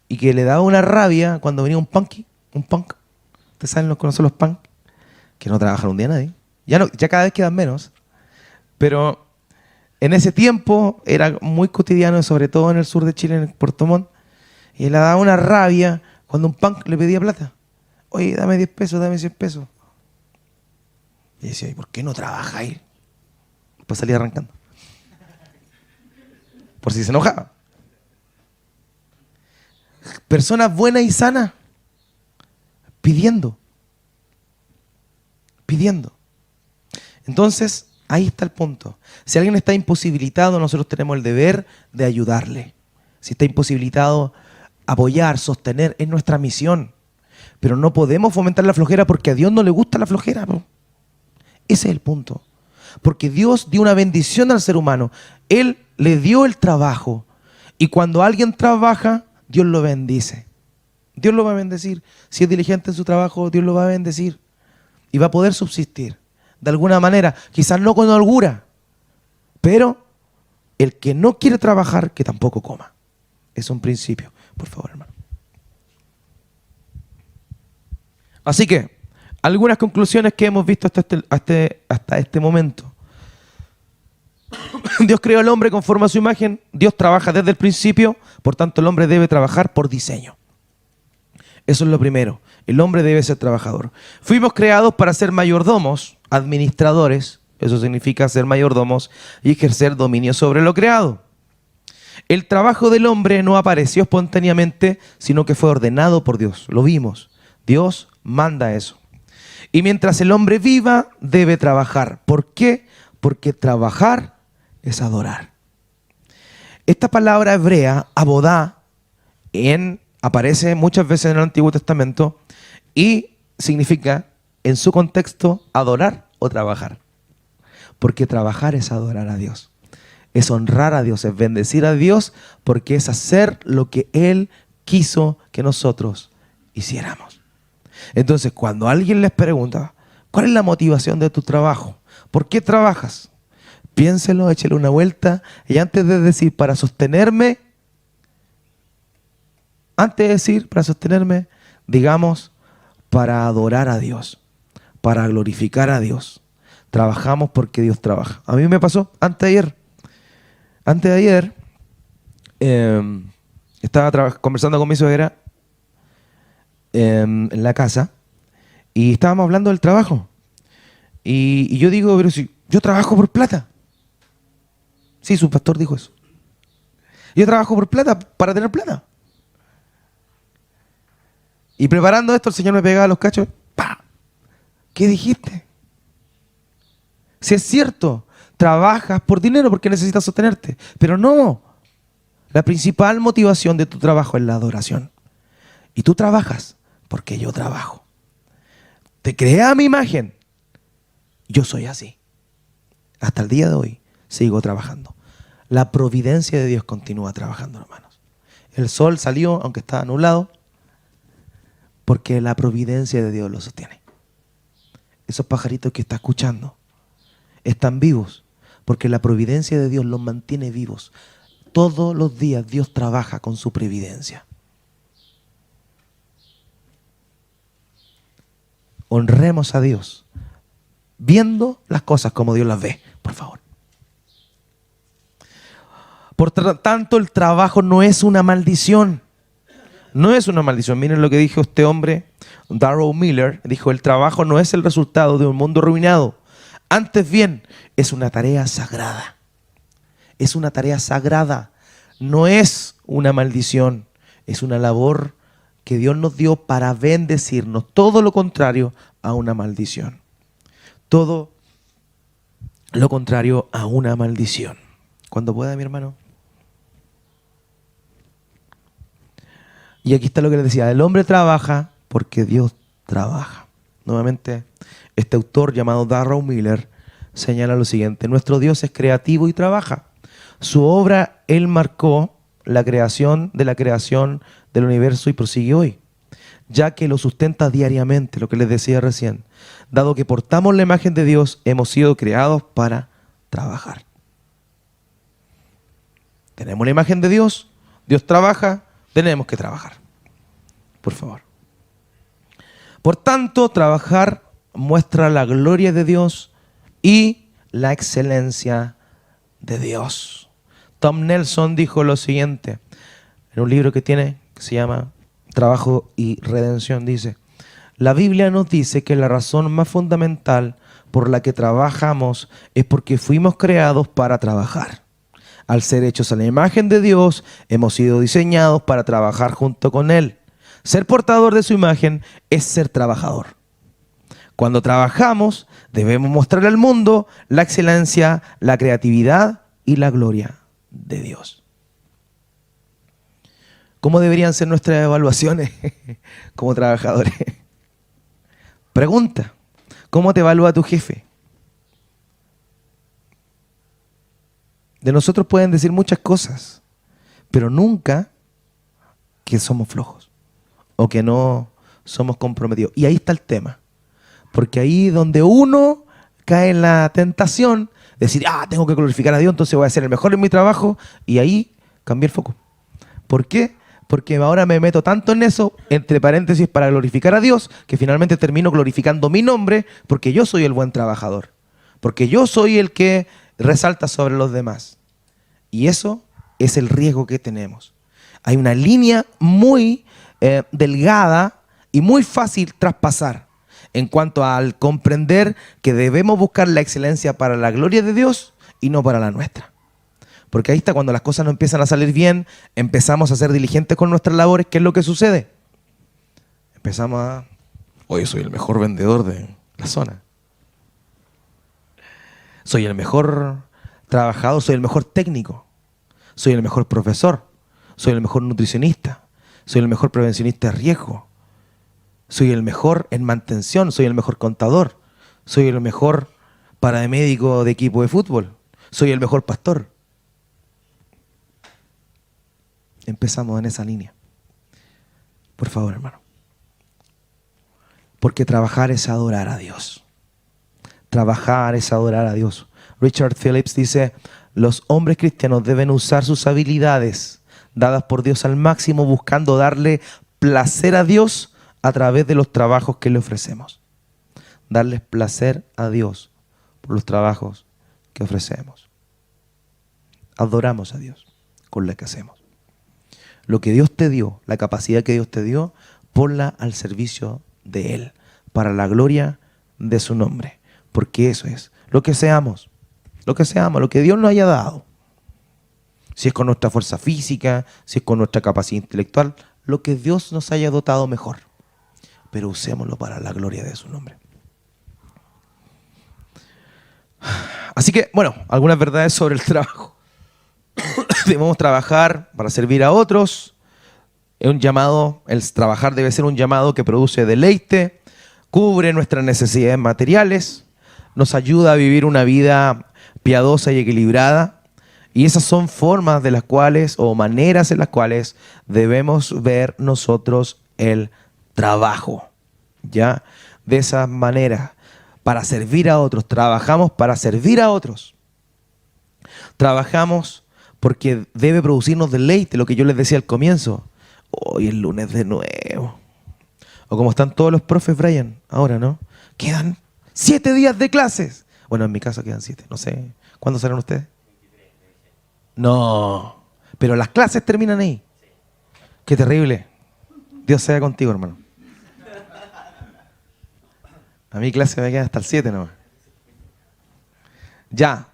y que le daba una rabia cuando venía un punk. ¿Ustedes saben los conocen los punk? Que no trabajan un día nadie. Ya cada vez quedan menos. Pero en ese tiempo era muy cotidiano, sobre todo en el sur de Chile, en Puerto Montt, y le daba una rabia cuando un punk le pedía plata. Oye, dame 10 pesos, dame 100 pesos. Y decía: ¿y por qué no trabaja ahí? Pues salía arrancando. Por si se enojaba. Personas buenas y sanas pidiendo. Entonces, ahí está el punto. Si alguien está imposibilitado, nosotros tenemos el deber de ayudarle. Si está imposibilitado, apoyar, sostener, es nuestra misión. Pero no podemos fomentar la flojera porque a Dios no le gusta la flojera. Ese es el punto. Porque Dios dio una bendición al ser humano. Él le dio el trabajo. Y cuando alguien trabaja, Dios lo bendice. Dios lo va a bendecir. Si es diligente en su trabajo, Dios lo va a bendecir. Y va a poder subsistir. De alguna manera, quizás no con holgura. Pero el que no quiere trabajar, que tampoco coma. Es un principio. Por favor, hermano. Así que, algunas conclusiones que hemos visto hasta este momento. Dios creó al hombre conforme a su imagen. Dios trabaja desde el principio, por tanto el hombre debe trabajar por diseño. Eso es lo primero. El hombre debe ser trabajador. Fuimos creados para ser mayordomos, administradores Eso significa ser mayordomos y ejercer dominio sobre lo creado. El trabajo del hombre no apareció espontáneamente, sino que fue ordenado por Dios. Lo vimos. Dios manda eso. Y mientras el hombre viva, debe trabajar. ¿Por qué? Porque trabajar es adorar. Esta palabra hebrea, abodá, aparece muchas veces en el Antiguo Testamento y significa, en su contexto, adorar o trabajar. Porque trabajar es adorar a Dios. Es honrar a Dios, es bendecir a Dios, porque es hacer lo que Él quiso que nosotros hiciéramos. Entonces, cuando alguien les pregunta, ¿cuál es la motivación de tu trabajo? ¿Por qué trabajas? Piénselo, échele una vuelta y antes de decir para sostenerme, digamos para adorar a Dios, para glorificar a Dios. Trabajamos porque Dios trabaja. A mí me pasó antes de ayer, estaba conversando con mi suegra en la casa y estábamos hablando del trabajo. Y yo digo, pero si yo trabajo por plata. Sí, su pastor dijo eso. Yo trabajo por plata, para tener plata. Y preparando esto, el Señor me pegaba los cachos. ¡Pah! ¿Qué dijiste? Si es cierto, trabajas por dinero porque necesitas sostenerte. Pero no. La principal motivación de tu trabajo es la adoración. Y tú trabajas porque yo trabajo. Te creé a mi imagen. Yo soy así. Hasta el día de hoy sigo trabajando. La providencia de Dios continúa trabajando, hermanos. El sol salió, aunque estaba nublado, porque la providencia de Dios lo sostiene. Esos pajaritos que está escuchando están vivos, porque la providencia de Dios los mantiene vivos. Todos los días Dios trabaja con su providencia. Honremos a Dios, viendo las cosas como Dios las ve, por favor. Por tanto, el trabajo no es una maldición. No es una maldición. Miren lo que dijo este hombre, Darrell Miller. Dijo, el trabajo no es el resultado de un mundo arruinado. Antes bien, es una tarea sagrada. Es una tarea sagrada. No es una maldición. Es una labor que Dios nos dio para bendecirnos. Todo lo contrario a una maldición. Todo lo contrario a una maldición. Cuando pueda, mi hermano. Y aquí está lo que les decía. El hombre trabaja porque Dios trabaja. Nuevamente, este autor llamado Darrell Miller señala lo siguiente. Nuestro Dios es creativo y trabaja. Su obra, Él marcó la creación del universo y prosigue hoy, ya que lo sustenta diariamente, lo que les decía recién. Dado que portamos la imagen de Dios, hemos sido creados para trabajar. Tenemos la imagen de Dios, Dios trabaja, tenemos que trabajar. Por favor. Por tanto, trabajar muestra la gloria de Dios y la excelencia de Dios. Tom Nelson dijo lo siguiente en un libro que tiene, que se llama Trabajo y Redención. Dice, la Biblia nos dice que la razón más fundamental por la que trabajamos es porque fuimos creados para trabajar. Al ser hechos a la imagen de Dios, hemos sido diseñados para trabajar junto con Él. Ser portador de su imagen es ser trabajador. Cuando trabajamos, debemos mostrar al mundo la excelencia, la creatividad y la gloria de Dios. ¿Cómo deberían ser nuestras evaluaciones como trabajadores? Pregunta, ¿cómo te evalúa tu jefe? De nosotros pueden decir muchas cosas, pero nunca que somos flojos o que no somos comprometidos. Y ahí está el tema. Porque ahí donde uno cae en la tentación de decir, tengo que glorificar a Dios, entonces voy a ser el mejor en mi trabajo, y ahí cambié el foco. ¿Por qué? Porque ahora me meto tanto en eso, entre paréntesis, para glorificar a Dios, que finalmente termino glorificando mi nombre, porque yo soy el buen trabajador. Porque yo soy el que resalta sobre los demás. Y eso es el riesgo que tenemos. Hay una línea muy delgada y muy fácil traspasar en cuanto al comprender que debemos buscar la excelencia para la gloria de Dios y no para la nuestra. Porque ahí está, cuando las cosas no empiezan a salir bien, empezamos a ser diligentes con nuestras labores. ¿Qué es lo que sucede? Empezamos a... Oye, soy el mejor vendedor de la zona. Soy el mejor trabajador, soy el mejor técnico. Soy el mejor profesor. Soy el mejor nutricionista. Soy el mejor prevencionista de riesgo. Soy el mejor en mantención. Soy el mejor contador. Soy el mejor paramédico de equipo de fútbol. Soy el mejor pastor. Empezamos en esa línea. Por favor, hermano. Porque trabajar es adorar a Dios. Trabajar es adorar a Dios. Richard Phillips dice, los hombres cristianos deben usar sus habilidades dadas por Dios al máximo, buscando darle placer a Dios a través de los trabajos que le ofrecemos. Darles placer a Dios por los trabajos que ofrecemos. Adoramos a Dios con lo que hacemos. Lo que Dios te dio, la capacidad que Dios te dio, ponla al servicio de Él, para la gloria de su nombre. Porque eso es lo que seamos, lo que Dios nos haya dado. Si es con nuestra fuerza física, si es con nuestra capacidad intelectual, lo que Dios nos haya dotado mejor. Pero usémoslo para la gloria de su nombre. Así que, bueno, algunas verdades sobre el trabajo. Debemos trabajar para servir a otros. Es un llamado, el trabajar debe ser un llamado que produce deleite, cubre nuestras necesidades materiales, nos ayuda a vivir una vida piadosa y equilibrada. Y esas son formas de las cuales, o maneras en las cuales debemos ver nosotros el trabajo. ¿Ya? De esa manera, para servir a otros, trabajamos para servir a otros. Trabajamos porque debe producirnos deleite, lo que yo les decía al comienzo. Hoy es lunes de nuevo. O como están todos los profes, Brian, ahora, ¿no? Quedan 7 días de clases. Bueno, en mi caso quedan 7, no sé. ¿Cuándo salen ustedes? No, pero las clases terminan ahí. Qué terrible. Dios sea contigo, hermano. A mi clase me quedan hasta el 7 nomás. Ya.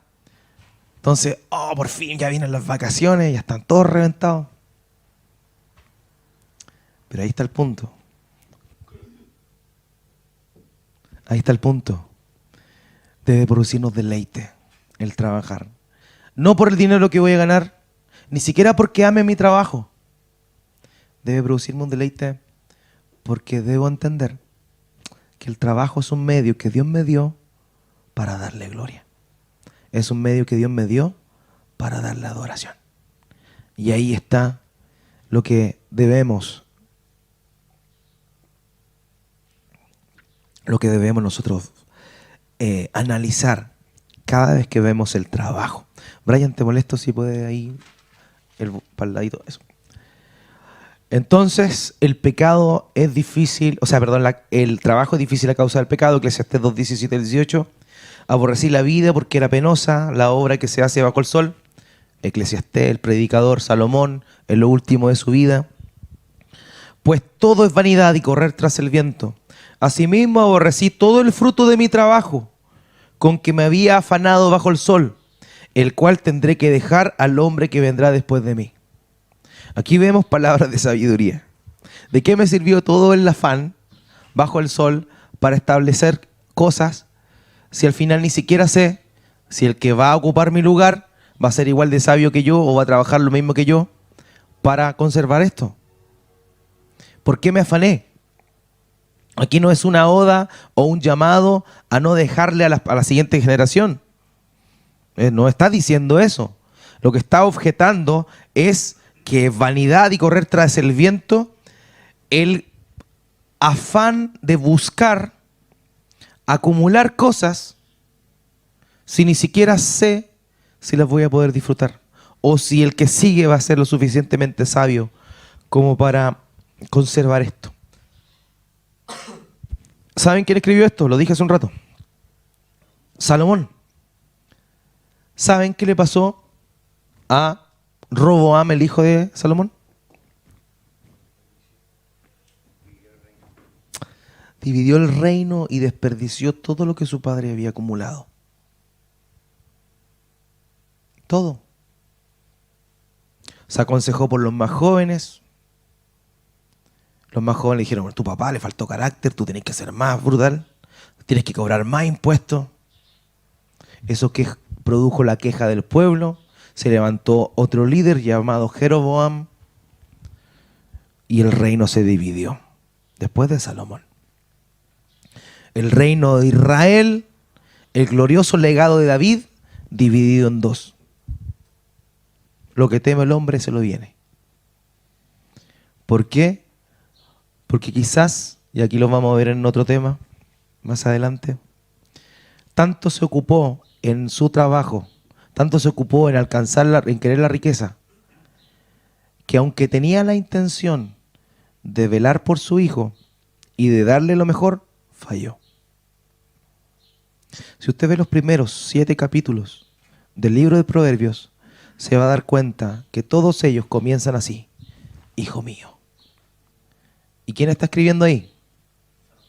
Entonces, por fin ya vienen las vacaciones, ya están todos reventados. Pero ahí está el punto. Ahí está el punto. Debe producirnos deleite el trabajar. No por el dinero que voy a ganar, ni siquiera porque ame mi trabajo. Debe producirme un deleite porque debo entender que el trabajo es un medio que Dios me dio para darle gloria. Es un medio que Dios me dio para darle adoración. Y ahí está lo que debemos nosotros analizar cada vez que vemos el trabajo. Brian, te molesto si puedes ahí para el ladito, eso. Entonces, el pecado es difícil, el trabajo es difícil a causa del pecado, Eclesiastés 2, 17 al 18. Aborrecí la vida porque era penosa, la obra que se hace bajo el sol. Eclesiastés, el predicador, Salomón, en lo último de su vida. Pues todo es vanidad y correr tras el viento. Asimismo aborrecí todo el fruto de mi trabajo, con que me había afanado bajo el sol, el cual tendré que dejar al hombre que vendrá después de mí. Aquí vemos palabras de sabiduría. ¿De qué me sirvió todo el afán bajo el sol para establecer cosas si al final ni siquiera sé si el que va a ocupar mi lugar va a ser igual de sabio que yo o va a trabajar lo mismo que yo para conservar esto? ¿Por qué me afané? Aquí no es una oda o un llamado a no dejarle a la siguiente generación. No está diciendo eso. Lo que está objetando es que vanidad y correr tras el viento, el afán de buscar acumular cosas si ni siquiera sé si las voy a poder disfrutar o si el que sigue va a ser lo suficientemente sabio como para conservar esto. ¿Saben quién escribió esto? Lo dije hace un rato. Salomón. ¿Saben qué le pasó a Roboam, el hijo de Salomón? dividió el reino y desperdició todo lo que su padre había acumulado. Todo. Se aconsejó por los más jóvenes. Los más jóvenes le dijeron, bueno, tu papá le faltó carácter, tú tenés que ser más brutal, tienes que cobrar más impuestos. Eso que produjo la queja del pueblo. Se levantó otro líder llamado Jeroboam y el reino se dividió después de Salomón. El reino de Israel, el glorioso legado de David, dividido en dos. Lo que teme el hombre se lo viene. ¿Por qué? Porque quizás, y aquí lo vamos a ver en otro tema más adelante, tanto se ocupó en su trabajo, tanto se ocupó en alcanzar, en querer la riqueza, que aunque tenía la intención de velar por su hijo y de darle lo mejor, falló. Si usted ve los primeros 7 capítulos del libro de Proverbios, se va a dar cuenta que todos ellos comienzan así: hijo mío. ¿Y quién está escribiendo ahí?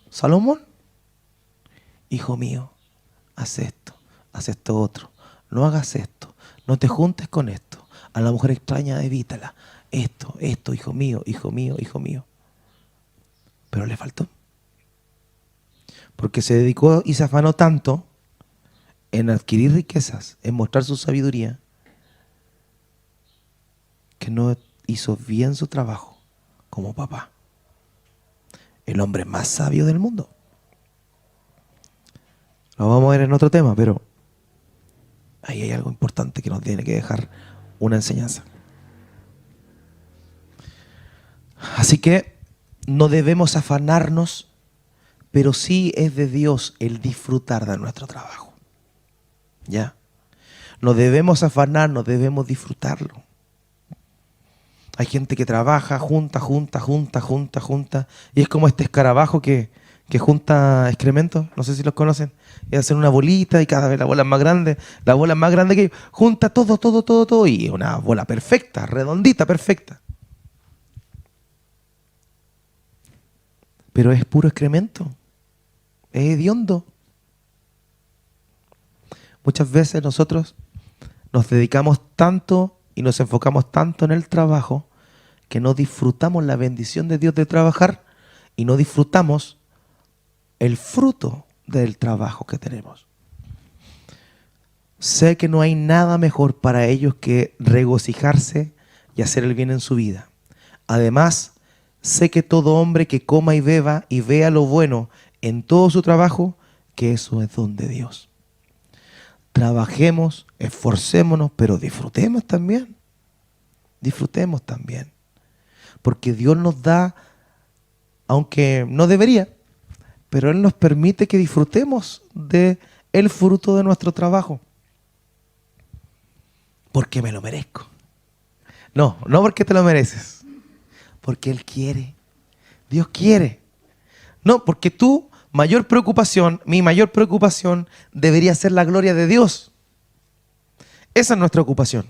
Salomón. Hijo mío, haz esto otro, no hagas esto, no te juntes con esto, a la mujer extraña evítala, esto, hijo mío, hijo mío, hijo mío. Pero le faltó. Porque se dedicó y se afanó tanto en adquirir riquezas, en mostrar su sabiduría, que no hizo bien su trabajo como papá. El hombre más sabio del mundo. Lo vamos a ver en otro tema, pero ahí hay algo importante que nos tiene que dejar una enseñanza. Así que no debemos afanarnos, pero sí es de Dios el disfrutar de nuestro trabajo. ¿Ya? No debemos afanarnos, debemos disfrutarlo. Hay gente que trabaja, junta, y es como este escarabajo que junta excrementos, no sé si los conocen, y hacen una bolita y cada vez la bola es más grande que junta todo, y una bola perfecta, redondita, perfecta. Pero es puro excremento, es hediondo. Muchas veces nosotros nos dedicamos tanto y nos enfocamos tanto en el trabajo que no disfrutamos la bendición de Dios de trabajar y no disfrutamos el fruto del trabajo que tenemos. Sé que no hay nada mejor para ellos que regocijarse y hacer el bien en su vida. Además, sé que todo hombre que coma y beba y vea lo bueno en todo su trabajo, que eso es don de Dios. Trabajemos, esforcémonos, pero disfrutemos también. Disfrutemos también. Porque Dios nos da, aunque no debería, pero Él nos permite que disfrutemos de el fruto de nuestro trabajo. Porque me lo merezco. No porque te lo mereces. Porque Él quiere. Dios quiere. No, porque tu mayor preocupación, mi mayor preocupación, debería ser la gloria de Dios. Esa es nuestra ocupación.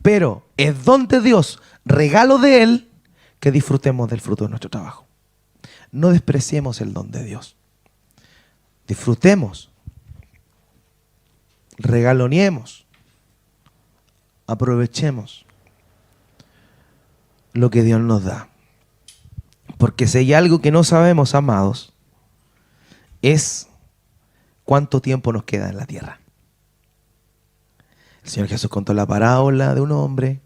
Pero es don de Dios, regalo de Él, que disfrutemos del fruto de nuestro trabajo. No despreciemos el don de Dios. Disfrutemos, regaloniemos, aprovechemos lo que Dios nos da. Porque si hay algo que no sabemos, amados, es cuánto tiempo nos queda en la tierra. El Señor Jesús contó la parábola de un hombre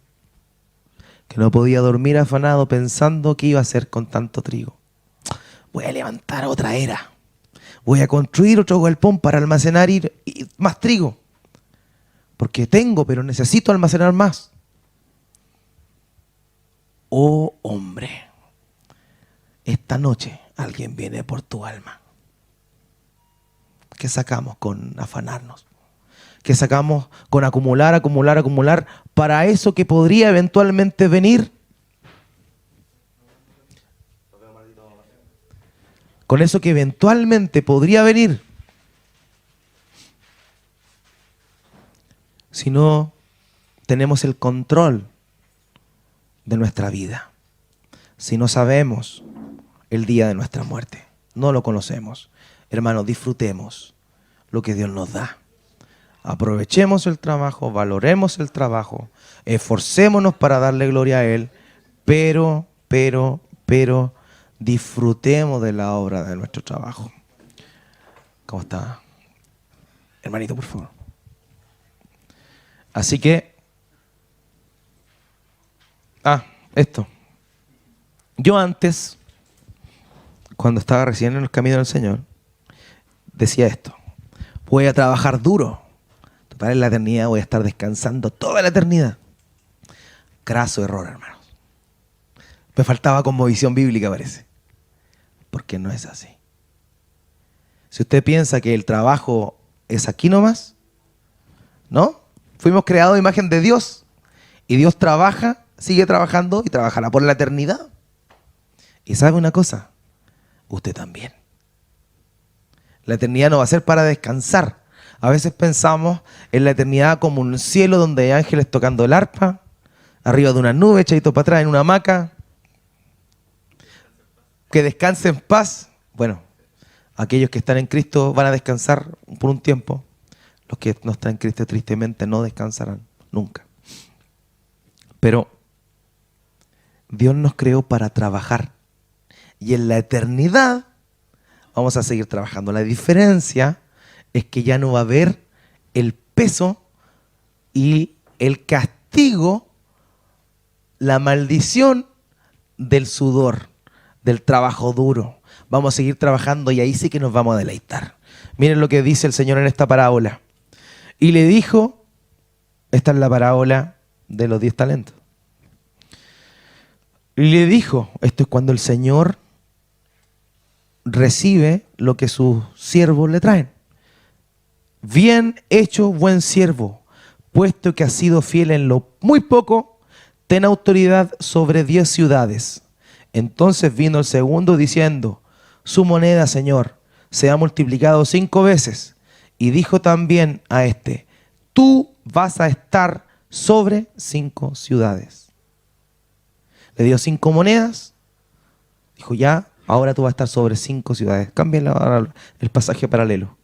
que no podía dormir afanado pensando qué iba a hacer con tanto trigo. Voy a levantar otra era. Voy a construir otro galpón para almacenar más trigo. Porque tengo, pero necesito almacenar más. Oh hombre, esta noche alguien viene por tu alma. ¿Qué sacamos con afanarnos? ¿Qué sacamos con acumular para eso que podría eventualmente venir? Con eso que eventualmente podría venir. Si no tenemos el control de nuestra vida, si no sabemos el día de nuestra muerte. No lo conocemos. Hermanos, disfrutemos lo que Dios nos da. Aprovechemos el trabajo, valoremos el trabajo, esforcémonos para darle gloria a Él, pero disfrutemos de la obra de nuestro trabajo. ¿Cómo está? Hermanito, por favor. Así que, esto. Yo antes, cuando estaba recién en el camino del Señor, decía esto: voy a trabajar duro. Total, en la eternidad voy a estar descansando toda la eternidad. Craso error, hermanos. Me faltaba cosmovisión bíblica, parece. Porque no es así. Si usted piensa que el trabajo es aquí nomás, ¿no? Fuimos creados a imagen de Dios. Y Dios trabaja, sigue trabajando y trabajará por la eternidad. Y ¿sabe una cosa? Usted también. La eternidad no va a ser para descansar. A veces pensamos en la eternidad como un cielo donde hay ángeles tocando el arpa, arriba de una nube, echadito para atrás en una hamaca. Que descanse en paz. Bueno, aquellos que están en Cristo van a descansar por un tiempo. Los que no están en Cristo tristemente no descansarán nunca. Pero Dios nos creó para trabajar. Y en la eternidad vamos a seguir trabajando. La diferencia es que ya no va a haber el peso y el castigo, la maldición del sudor, del trabajo duro. Vamos a seguir trabajando y ahí sí que nos vamos a deleitar. Miren lo que dice el Señor en esta parábola. Y le dijo, esta es la parábola de los 10 talentos. Y le dijo, esto es cuando el Señor recibe lo que sus siervos le traen. Bien hecho, buen siervo, puesto que has sido fiel en lo muy poco, ten autoridad sobre 10 ciudades. Entonces vino el segundo diciendo, su moneda, Señor, se ha multiplicado 5 veces. Y dijo también a este, tú vas a estar sobre 5 ciudades. Le dio 5 monedas, dijo ya, ahora tú vas a estar sobre 5 ciudades. Cambien ahora el pasaje paralelo.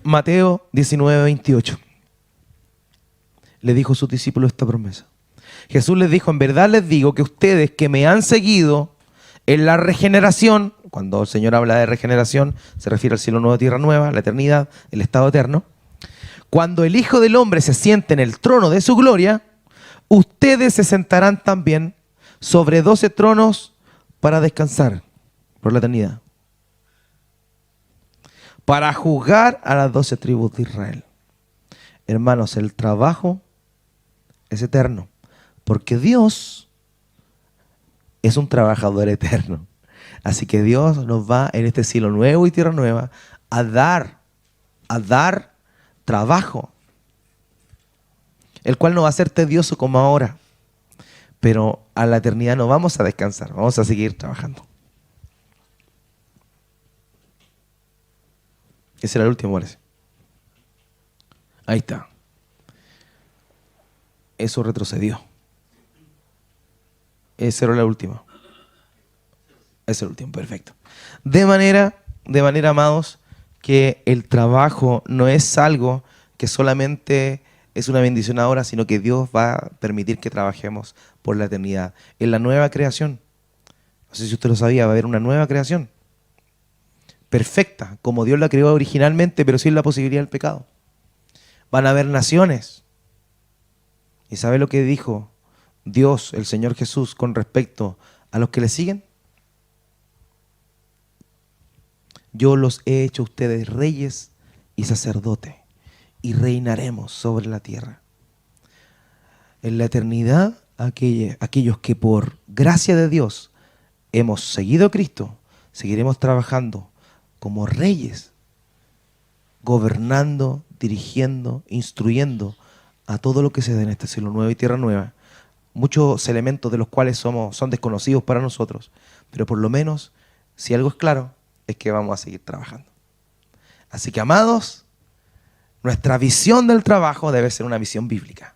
Mateo 19:28. Le dijo a sus discípulos esta promesa. Jesús les dijo, en verdad les digo que ustedes que me han seguido en la regeneración, cuando el Señor habla de regeneración, se refiere al cielo nuevo, tierra nueva, la eternidad, el estado eterno. Cuando el Hijo del Hombre se siente en el trono de su gloria, ustedes se sentarán también sobre 12 tronos para descansar por la eternidad. Para juzgar a las 12 tribus de Israel. Hermanos, el trabajo es eterno. Porque Dios es un trabajador eterno. Así que Dios nos va en este cielo nuevo y tierra nueva a dar trabajo. El cual no va a ser tedioso como ahora. Pero a la eternidad no vamos a descansar, vamos a seguir trabajando. Ese era el último, parece. Ahí está. Eso retrocedió. Ese era la última. Ese es el último, perfecto. De manera, amados, que el trabajo no es algo que solamente es una bendición ahora, sino que Dios va a permitir que trabajemos por la eternidad. En la nueva creación, no sé si usted lo sabía, va a haber una nueva creación. Perfecta, como Dios la creó originalmente, pero sin la posibilidad del pecado. Van a haber naciones. ¿Y sabe lo que dijo Dios, el Señor Jesús, con respecto a los que le siguen? Yo los he hecho a ustedes reyes y sacerdotes, y reinaremos sobre la tierra. En la eternidad, aquellos que por gracia de Dios hemos seguido a Cristo, seguiremos trabajando como reyes, gobernando, dirigiendo, instruyendo a todo lo que se da en este cielo nuevo y tierra nueva. Muchos elementos de los cuales son desconocidos para nosotros, pero por lo menos, si algo es claro, es que vamos a seguir trabajando. Así que, amados, nuestra visión del trabajo debe ser una visión bíblica.